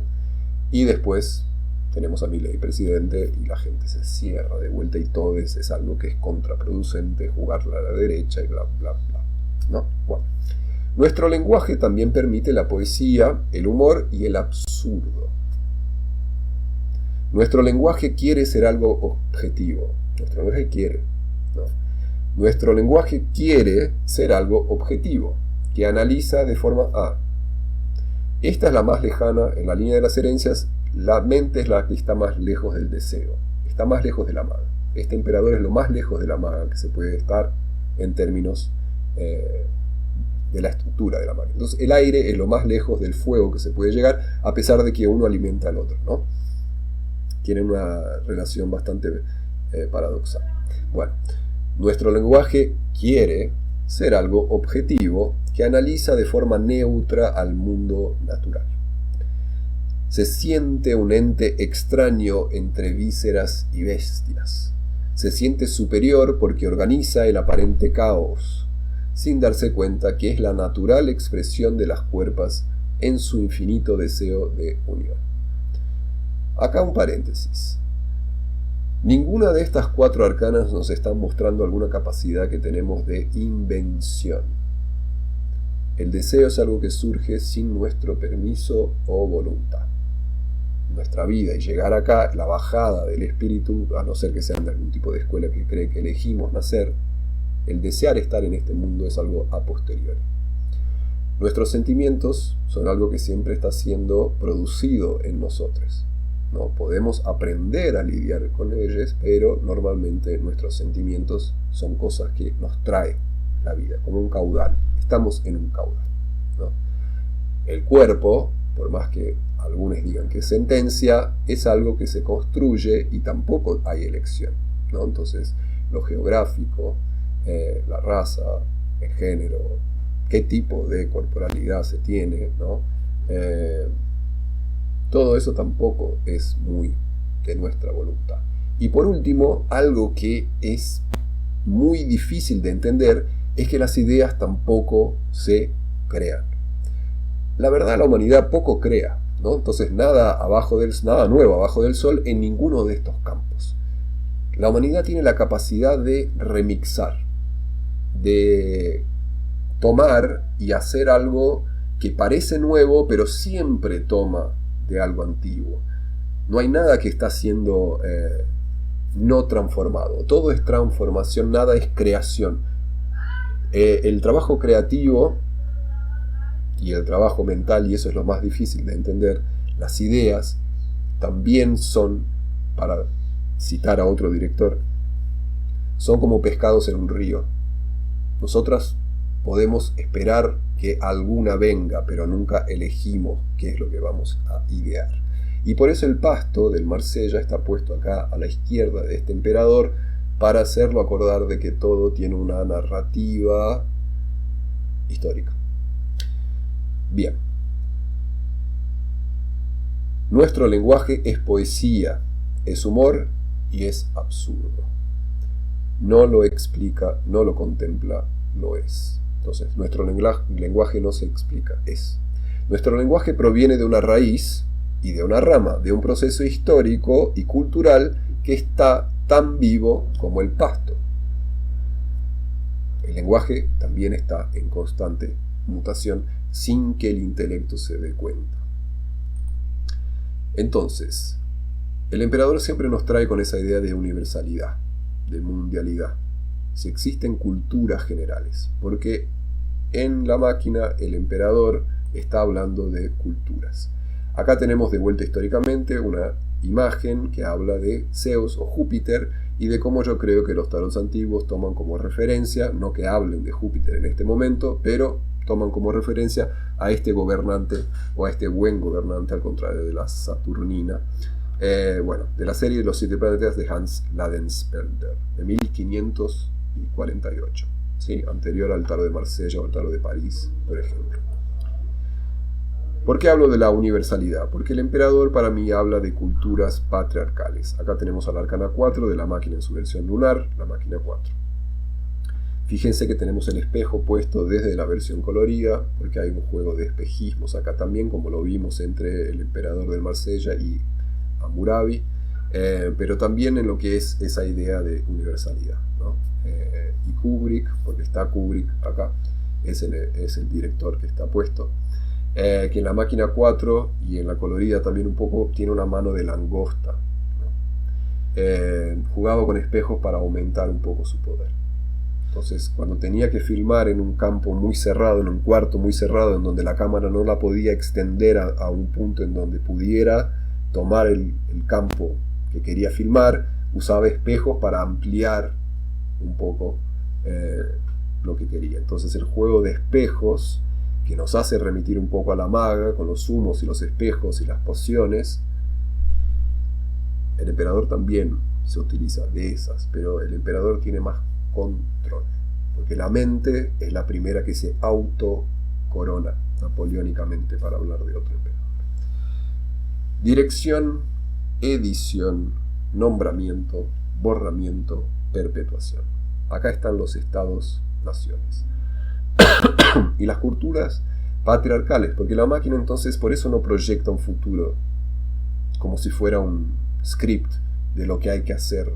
y después tenemos a Milei presidente y la gente se cierra de vuelta, y todes es algo que es contraproducente, jugarla a la derecha y bla bla bla, ¿no? Bueno, nuestro lenguaje también permite la poesía, el humor y el absurdo. Nuestro lenguaje quiere ser algo objetivo. Nuestro lenguaje quiere, ¿no? Nuestro lenguaje quiere ser algo objetivo, que analiza de forma Esta es la más lejana en la línea de las herencias. La mente es la que está más lejos del deseo, está más lejos de la maga. Este emperador es lo más lejos de la maga que se puede estar en términos de la estructura de la maga. Entonces el aire es lo más lejos del fuego que se puede llegar, a pesar de que uno alimenta al otro, ¿no? Tienen una relación bastante paradoxal. Bueno, nuestro lenguaje quiere ser algo objetivo que analiza de forma neutra al mundo natural. Se siente un ente extraño entre vísceras y bestias. Se siente superior porque organiza el aparente caos, sin darse cuenta que es la natural expresión de las cuerpas en su infinito deseo de unión. Acá un paréntesis. Ninguna de estas 4 arcanas nos están mostrando alguna capacidad que tenemos de invención. El deseo es algo que surge sin nuestro permiso o voluntad. Nuestra vida y llegar acá, la bajada del espíritu, a no ser que sean de algún tipo de escuela que cree que elegimos nacer, el desear estar en este mundo es algo a posteriori. Nuestros sentimientos son algo que siempre está siendo producido en nosotros. No podemos aprender a lidiar con ellos, pero normalmente nuestros sentimientos son cosas que nos trae la vida, como un caudal. Estamos en un caudal, ¿no? El cuerpo, por más que algunos digan que es sentencia, es algo que se construye y tampoco hay elección, ¿no? Entonces, lo geográfico, la raza, el género, qué tipo de corporalidad se tiene, ¿no? Todo eso tampoco es muy de nuestra voluntad. Y por último, algo que es muy difícil de entender es que las ideas tampoco se crean. La verdad, la humanidad poco crea, ¿no? Entonces nada nuevo abajo del sol en ninguno de estos campos. La humanidad tiene la capacidad de remixar, de tomar y hacer algo que parece nuevo, pero siempre toma de algo antiguo. No hay nada que está siendo no transformado. Todo es transformación, nada es creación. El trabajo creativo y el trabajo mental, y eso es lo más difícil de entender, las ideas también son, para citar a otro director, son como pescados en un río. Nosotras podemos esperar que alguna venga, pero nunca elegimos qué es lo que vamos a idear. Y por eso el pasto del Marsella está puesto acá a la izquierda de este emperador, para hacerlo acordar de que todo tiene una narrativa histórica. Bien. Nuestro lenguaje es poesía, es humor y es absurdo. No lo explica, no lo contempla, lo es. Entonces, nuestro lenguaje no se explica, es. Nuestro lenguaje proviene de una raíz y de una rama, de un proceso histórico y cultural que está tan vivo como el pasto. El lenguaje también está en constante mutación sin que el intelecto se dé cuenta. Entonces, el emperador siempre nos trae con esa idea de universalidad, de mundialidad. Si existen culturas generales, porque en la máquina el emperador está hablando de culturas. Acá tenemos de vuelta históricamente una imagen que habla de Zeus o Júpiter y de cómo yo creo que los tarots antiguos toman como referencia, no que hablen de Júpiter en este momento, pero toman como referencia a este gobernante o a este buen gobernante, al contrario de la Saturnina, de la serie de los 7 planetas de Hans Ladensperder, de 1548, ¿sí? Anterior al tarot de Marsella o al tarot de París, por ejemplo. ¿Por qué hablo de la universalidad? Porque el emperador para mí habla de culturas patriarcales. Acá tenemos al Arcana 4 de la máquina en su versión lunar, la máquina 4. Fíjense que tenemos el espejo puesto desde la versión colorida, porque hay un juego de espejismos acá también, como lo vimos entre el emperador del Marsella y Hammurabi, pero también en lo que es esa idea de universalidad, ¿no? Y Kubrick, porque está Kubrick acá, es el director que está puesto, que en la máquina 4 y en la colorida también un poco tiene una mano de langosta, ¿no? Jugaba con espejos para aumentar un poco su poder. Entonces, cuando tenía que filmar en un campo muy cerrado, en un cuarto muy cerrado, en donde la cámara no la podía extender a un punto en donde pudiera tomar el campo que quería filmar, usaba espejos para ampliar un poco lo que quería. Entonces, el juego de espejos, que nos hace remitir un poco a la maga, con los humos y los espejos y las pociones, el emperador también se utiliza de esas, pero el emperador tiene más control, porque la mente es la primera que se autocorona napoleónicamente, para hablar de otro emperador. Dirección, edición, nombramiento, borramiento, perpetuación. Acá están los estados-naciones y las culturas patriarcales, porque la máquina entonces por eso no proyecta un futuro como si fuera un script de lo que hay que hacer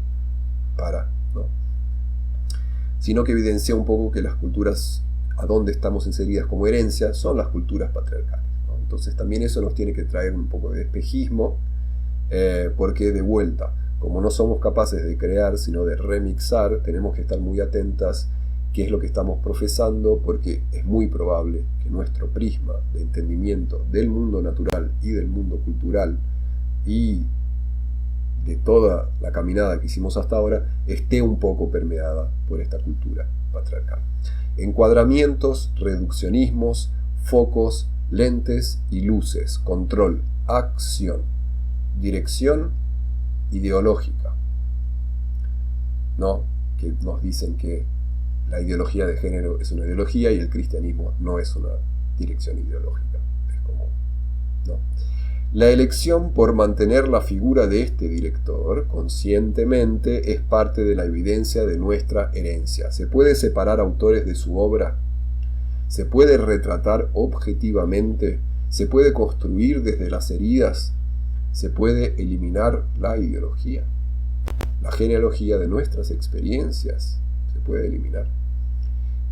para, ¿no? Sino que evidencia un poco que las culturas a donde estamos inseridas como herencia son las culturas patriarcales, ¿no? Entonces también eso nos tiene que traer un poco de espejismo, porque de vuelta, como no somos capaces de crear sino de remixar, tenemos que estar muy atentas qué es lo que estamos profesando, porque es muy probable que nuestro prisma de entendimiento del mundo natural y del mundo cultural y de toda la caminada que hicimos hasta ahora esté un poco permeada por esta cultura patriarcal. Encuadramientos, reduccionismos, focos, lentes y luces, control, acción, dirección ideológica, ¿no? Que nos dicen que la ideología de género es una ideología y el cristianismo no es una dirección ideológica. Es como, ¿no? La elección por mantener la figura de este director conscientemente es parte de la evidencia de nuestra herencia. ¿Se puede separar autores de su obra? ¿Se puede retratar objetivamente? ¿Se puede construir desde las heridas? ¿Se puede eliminar la ideología? La genealogía de nuestras experiencias se puede eliminar.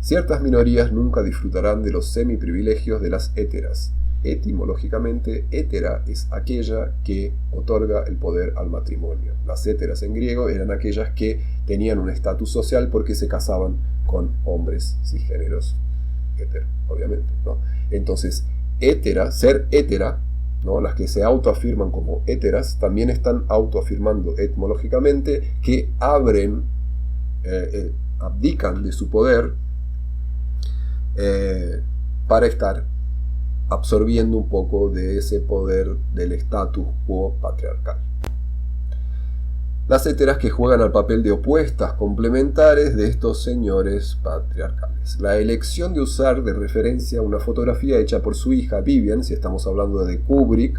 Ciertas minorías nunca disfrutarán de los semiprivilegios de las héteras. Etimológicamente, hétera es aquella que otorga el poder al matrimonio. Las héteras en griego eran aquellas que tenían un estatus social porque se casaban con hombres cisgéneros, hétero, obviamente, ¿no? Entonces, hétera, ser hétera, ¿no? Las que se autoafirman como héteras también están autoafirmando etimológicamente que abdican de su poder para estar absorbiendo un poco de ese poder del status quo patriarcal. Las héteras que juegan al papel de opuestas complementares de estos señores patriarcales. La elección de usar de referencia una fotografía hecha por su hija Vivian, si estamos hablando de Kubrick,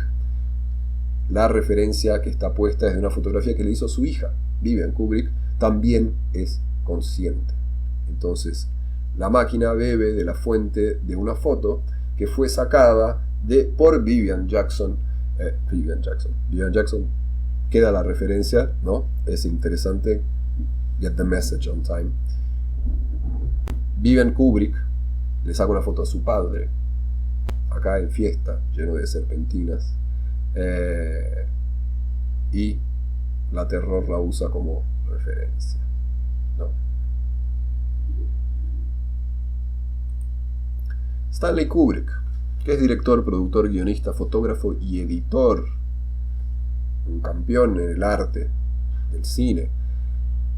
la referencia que está puesta es de una fotografía que le hizo su hija, Vivian Kubrick, también es consciente. Entonces, la máquina bebe de la fuente de una foto que fue sacada por Vivian Jackson. Vivian Jackson, queda la referencia, ¿no? Es interesante. Get the message on time. Vivian Kubrick le saca una foto a su padre, acá en fiesta, lleno de serpentinas, y la Terror la usa como referencia, ¿no? Stanley Kubrick, que es director, productor, guionista, fotógrafo y editor, un campeón en el arte del cine,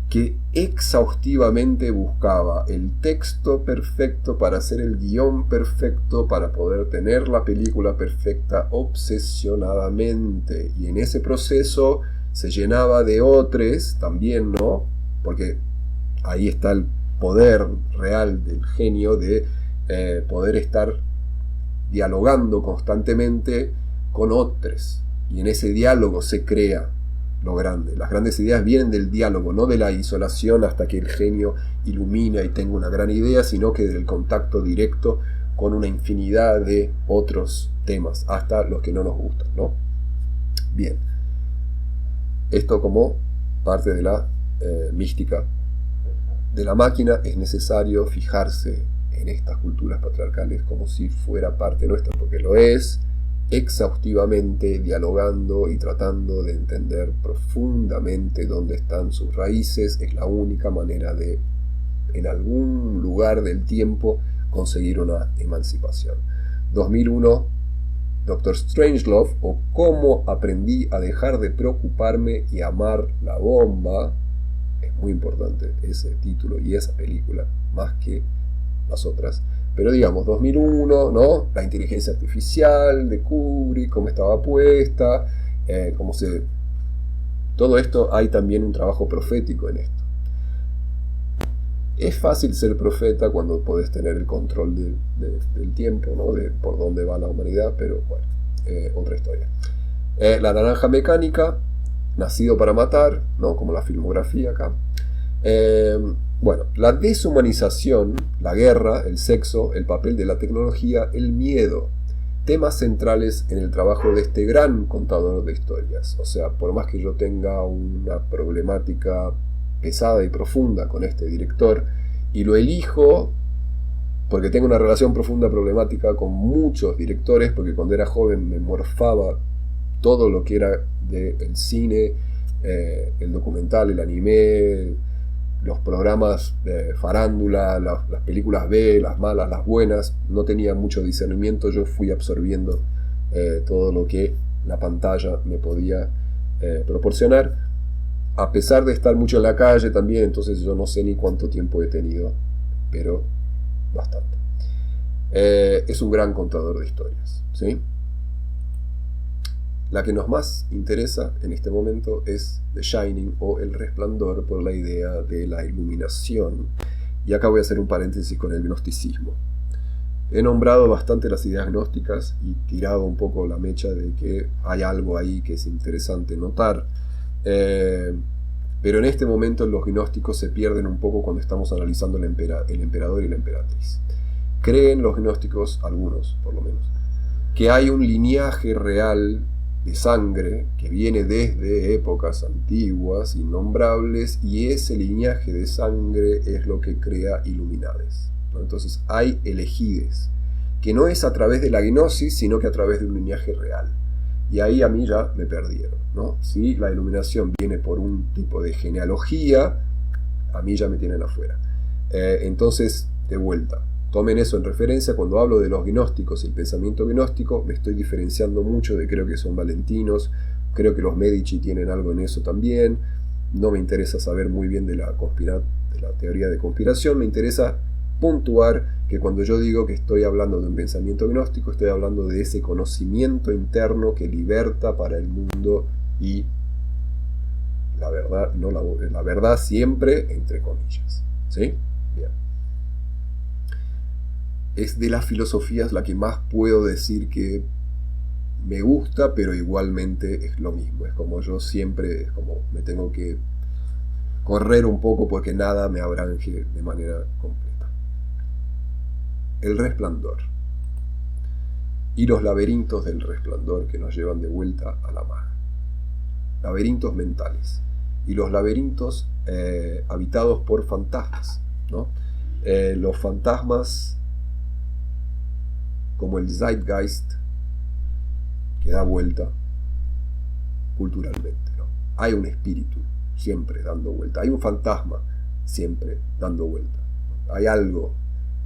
que exhaustivamente buscaba el texto perfecto para hacer el guión perfecto, para poder tener la película perfecta obsesionadamente. Y en ese proceso se llenaba de otros también, ¿no? Porque ahí está el poder real del genio de poder estar dialogando constantemente con otros. Y en ese diálogo se crea lo grande. Las grandes ideas vienen del diálogo, no de la isolación hasta que el genio ilumina y tenga una gran idea, sino que del contacto directo con una infinidad de otros temas, hasta los que no nos gustan, ¿no? Bien. Esto como parte de la mística de la máquina. Es necesario fijarse en estas culturas patriarcales como si fuera parte nuestra, porque lo es, exhaustivamente, dialogando y tratando de entender profundamente dónde están sus raíces. Es la única manera de, en algún lugar del tiempo, conseguir una emancipación. 2001, Dr. Strangelove, o Cómo aprendí a dejar de preocuparme y amar la bomba. Es muy importante ese título y esa película, más que las otras. Pero digamos, 2001, ¿no? La inteligencia artificial de Kubrick, cómo estaba puesta, todo esto, hay también un trabajo profético en esto. Es fácil ser profeta cuando podés tener el control del tiempo, ¿no? De por dónde va la humanidad, pero bueno, otra historia. La naranja mecánica, Nacido para matar, ¿no? Como la filmografía acá. Bueno, la deshumanización, la guerra, el sexo, el papel de la tecnología, el miedo, temas centrales en el trabajo de este gran contador de historias. O sea, por más que yo tenga una problemática pesada y profunda con este director, y lo elijo porque tengo una relación profunda problemática con muchos directores, porque cuando era joven me morfaba todo lo que era del cine, el documental, el anime, los programas de farándula, las películas B, las malas, las buenas. No tenía mucho discernimiento, yo fui absorbiendo todo lo que la pantalla me podía proporcionar, a pesar de estar mucho en la calle también. Entonces yo no sé ni cuánto tiempo he tenido, pero bastante. Es un gran contador de historias, ¿sí? La que nos más interesa en este momento es The Shining, o El Resplandor, por la idea de la iluminación. Y acá voy a hacer un paréntesis con el gnosticismo. He nombrado bastante las ideas gnósticas y tirado un poco la mecha de que hay algo ahí que es interesante notar. Pero en este momento los gnósticos se pierden un poco cuando estamos analizando el emperador y la emperatriz. Creen los gnósticos, algunos por lo menos, que hay un linaje real de sangre que viene desde épocas antiguas, innombrables, y ese linaje de sangre es lo que crea Illuminades, ¿no? Entonces hay elegides, que no es a través de la gnosis, sino que a través de un linaje real. Y ahí a mí ya me perdieron, ¿no? Si la iluminación viene por un tipo de genealogía, a mí ya me tienen afuera. Entonces, de vuelta, tomen eso en referencia. Cuando hablo de los gnósticos y el pensamiento gnóstico, me estoy diferenciando mucho de, creo que son valentinos, creo que los Medici tienen algo en eso también. No me interesa saber muy bien de la teoría de conspiración, me interesa puntuar que cuando yo digo que estoy hablando de un pensamiento gnóstico, estoy hablando de ese conocimiento interno que liberta para el mundo y la verdad, no la verdad siempre entre comillas, ¿sí? Bien. Es de las filosofías la que más puedo decir que me gusta, pero igualmente es lo mismo. Es como yo siempre, es como me tengo que correr un poco porque nada me abranje de manera completa. El Resplandor. Y los laberintos del resplandor que nos llevan de vuelta a la maga. Laberintos mentales. Y los laberintos habitados por fantasmas, ¿no? Los fantasmas como el Zeitgeist que da vuelta culturalmente, ¿no? Hay un espíritu siempre dando vuelta, hay un fantasma siempre dando vuelta, ¿no? Hay algo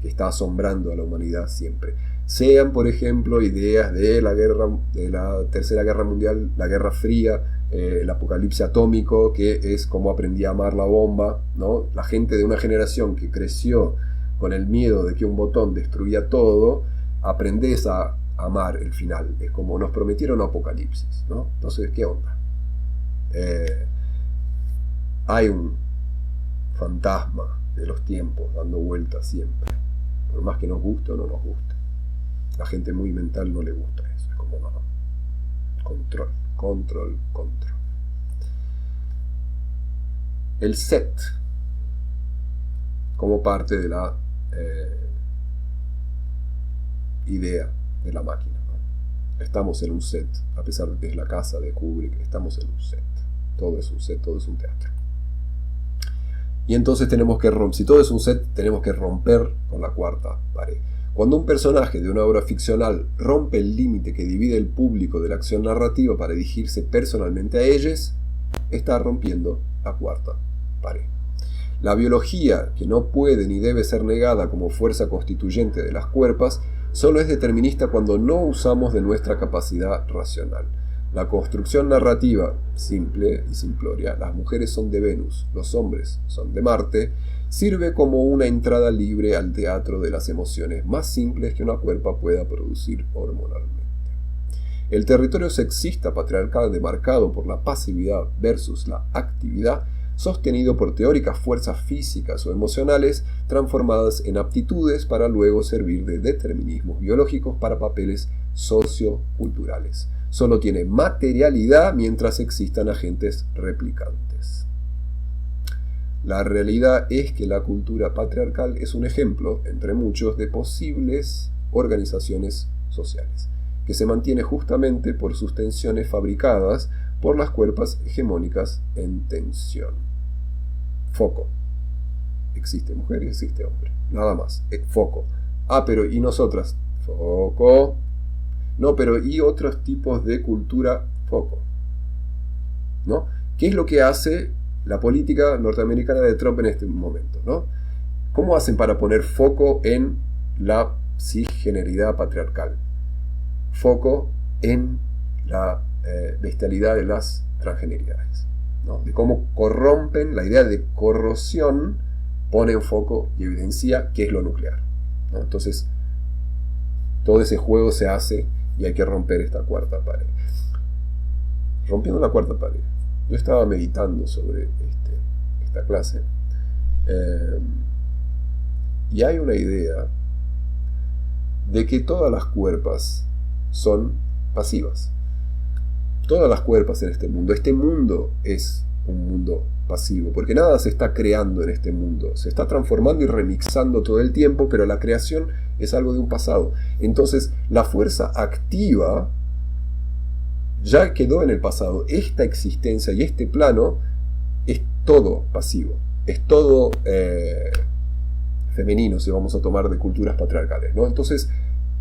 que está asombrando a la humanidad siempre. Sean, por ejemplo, ideas de la guerra, de la Tercera Guerra Mundial, la Guerra Fría, el apocalipsis atómico, que es como aprendí a amar la bomba, ¿no? La gente de una generación que creció con el miedo de que un botón destruía todo, aprendes a amar el final. Es como nos prometieron apocalipsis, ¿no? Entonces, ¿qué onda? Hay un fantasma de los tiempos dando vueltas siempre, por más que nos guste o no nos guste. La gente muy mental no le gusta eso, es como no, control. El set como parte de la idea de la máquina, ¿no? Estamos en un set, a pesar de que es la casa de Kubrick, estamos en un set. Todo es un set, todo es un teatro. Y entonces tenemos que romper, si todo es un set, tenemos que romper con la cuarta pared. Cuando un personaje de una obra ficcional rompe el límite que divide el público de la acción narrativa para dirigirse personalmente a ellos, está rompiendo la cuarta pared. La biología, que no puede ni debe ser negada como fuerza constituyente de las cuerpas, solo es determinista cuando no usamos de nuestra capacidad racional. La construcción narrativa, simple y simplórea, las mujeres son de Venus, los hombres son de Marte, sirve como una entrada libre al teatro de las emociones más simples que una cuerpa pueda producir hormonalmente. El territorio sexista patriarcal demarcado por la pasividad versus la actividad, sostenido por teóricas fuerzas físicas o emocionales transformadas en aptitudes para luego servir de determinismos biológicos para papeles socioculturales. Solo tiene materialidad mientras existan agentes replicantes. La realidad es que la cultura patriarcal es un ejemplo, entre muchos, de posibles organizaciones sociales, que se mantiene justamente por sus tensiones fabricadas por las cuerpas hegemónicas en tensión. Foco. Existe mujer y existe hombre. Nada más. Foco. Ah, pero ¿y nosotras? Foco. No, pero ¿y otros tipos de cultura? Foco. ¿No? ¿Qué es lo que hace la política norteamericana de Trump en este momento, ¿no? ¿Cómo hacen para poner foco en la cisgeneridad patriarcal? Foco en la bestialidad de las transgeneridades, ¿no? De cómo corrompen la idea de corrosión, pone en foco y evidencia qué es lo nuclear, ¿no? Entonces, todo ese juego se hace y hay que romper esta cuarta pared. Rompiendo la cuarta pared. Yo estaba meditando sobre esta clase y hay una idea de que todas las cuerpas son pasivas. Todas las cuerpas en este mundo es un mundo pasivo, porque nada se está creando en este mundo, se está transformando y remixando todo el tiempo, pero la creación es algo de un pasado. Entonces, la fuerza activa ya quedó en el pasado. Esta existencia y este plano es todo pasivo, es todo femenino, si vamos a tomar de culturas patriarcales, ¿no? Entonces,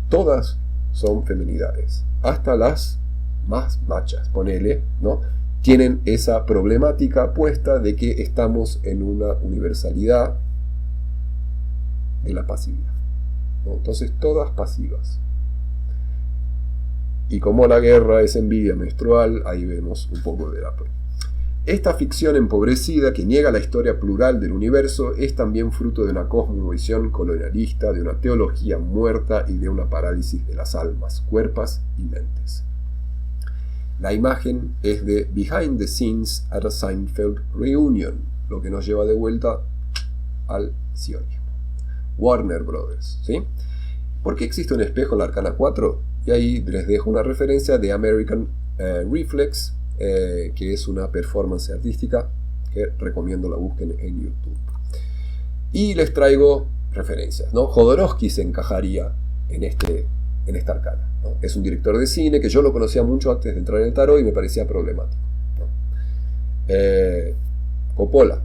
todas son feminidades, hasta las más machas, ponele, ¿no? Tienen esa problemática puesta de que estamos en una universalidad de la pasividad, ¿no? Entonces, todas pasivas. Y como la guerra es envidia menstrual, ahí vemos un poco de la... Esta ficción empobrecida que niega la historia plural del universo es también fruto de una cosmovisión colonialista, de una teología muerta y de una parálisis de las almas, cuerpos y mentes. La imagen es de Behind the Scenes at a Seinfeld Reunion, lo que nos lleva de vuelta al sionismo. Warner Brothers, ¿sí? ¿Por qué existe un espejo en la Arcana 4? Y ahí les dejo una referencia de American Reflex, que es una performance artística que recomiendo la busquen en YouTube. Y les traigo referencias, ¿no? Jodorowsky se encajaría en esta arcana, ¿no? Es un director de cine que yo lo conocía mucho antes de entrar en el tarot y me parecía problemático, ¿no? Coppola,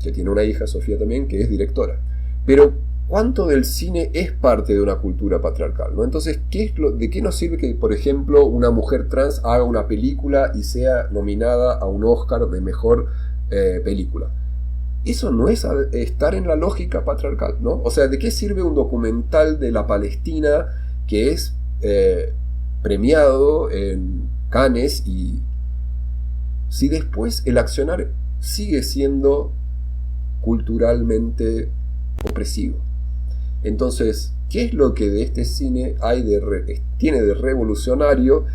que tiene una hija, Sofía también, que es directora. Pero ¿cuánto del cine es parte de una cultura patriarcal, ¿no? Entonces, ¿de qué nos sirve que, por ejemplo, una mujer trans haga una película y sea nominada a un Oscar de mejor película? Eso no es estar en la lógica patriarcal, ¿no? O sea, ¿de qué sirve un documental de la Palestina que es premiado en Cannes y si después el accionar sigue siendo culturalmente opresivo? Entonces, ¿qué es lo que de este cine tiene de revolucionario?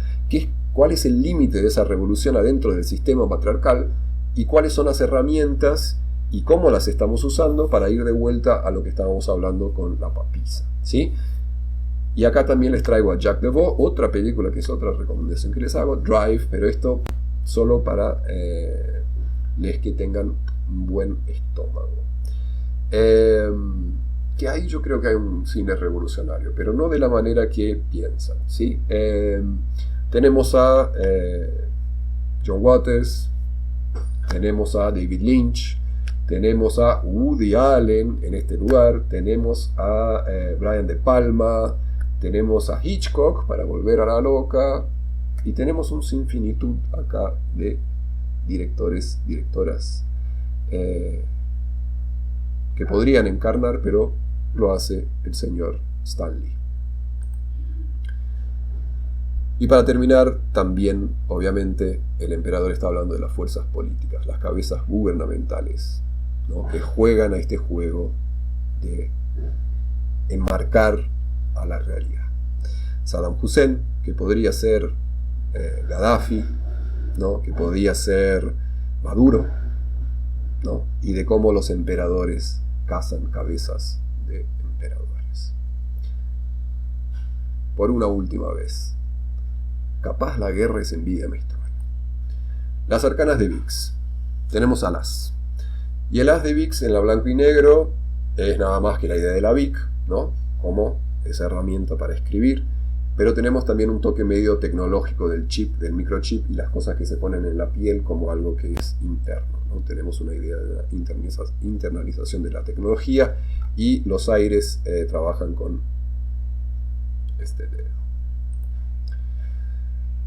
¿Cuál es el límite de esa revolución adentro del sistema patriarcal? ¿Y cuáles son las herramientas y cómo las estamos usando para ir de vuelta a lo que estábamos hablando con la papisa, ¿sí? Y acá también les traigo a Jack Debord, otra película que es otra recomendación que les hago, Drive, pero esto solo para les que tengan un buen estómago. Que ahí yo creo que hay un cine revolucionario, pero no de la manera que piensan, ¿sí? Tenemos a John Waters, tenemos a David Lynch, tenemos a Woody Allen en este lugar, tenemos a Brian De Palma, tenemos a Hitchcock para volver a la loca, y tenemos un sinfinitud acá de directores, directoras que podrían encarnar, pero lo hace el señor Stan Lee. Y para terminar, también, obviamente, el emperador está hablando de las fuerzas políticas, las cabezas gubernamentales, ¿no? Que juegan a este juego de enmarcar a la realidad. Saddam Hussein, que podría ser Gaddafi, ¿no? Que podría ser Maduro, ¿no? Y de cómo los emperadores cazan cabezas de emperadores. Por una última vez, capaz la guerra es envidia menstrual. Las arcanas de Vix. Tenemos al as. Y el as de Vix en la blanco y negro es nada más que la idea de la Vic, ¿no? Como esa herramienta para escribir. Pero tenemos también un toque medio tecnológico del chip, del microchip y las cosas que se ponen en la piel como algo que es interno, ¿no? Tenemos una idea de la internalización de la tecnología y los aires trabajan con este dedo.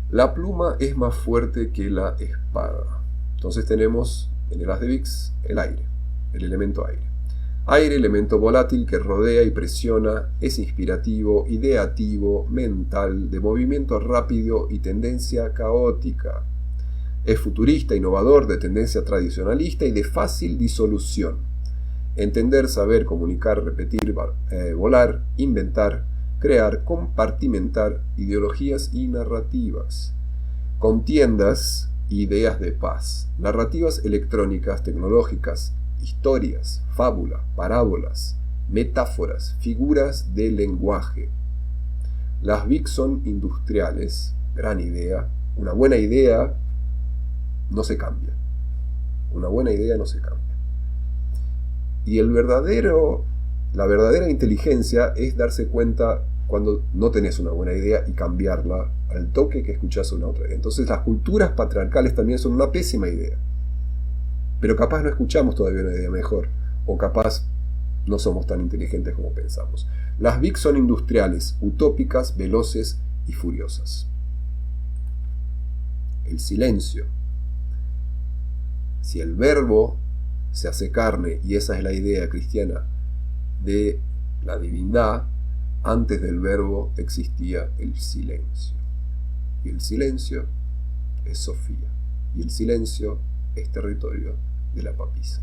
La pluma es más fuerte que la espada. Entonces tenemos en el as de Vix el aire, el elemento aire. Aire, elemento volátil que rodea y presiona, es inspirativo, ideativo, mental, de movimiento rápido y tendencia caótica. Es futurista, innovador, de tendencia tradicionalista y de fácil disolución. Entender, saber, comunicar, repetir, volar, inventar, crear, compartimentar ideologías y narrativas. Contiendas, ideas de paz, narrativas electrónicas, tecnológicas, historias, fábula, parábolas, metáforas, figuras de lenguaje. Las Vic son industriales, gran idea. Una buena idea no se cambia. Una buena idea no se cambia. Y la verdadera inteligencia es darse cuenta cuando no tenés una buena idea y cambiarla al toque que escuchás una otra idea. Entonces las culturas patriarcales también son una pésima idea. Pero capaz no escuchamos todavía una idea mejor, o capaz no somos tan inteligentes como pensamos. Las Vic son industriales, utópicas, veloces y furiosas. El silencio. Si el verbo se hace carne, y esa es la idea cristiana de la divindad, antes del verbo existía el silencio. Y el silencio es Sofía. Y el silencio es territorio de la papisa.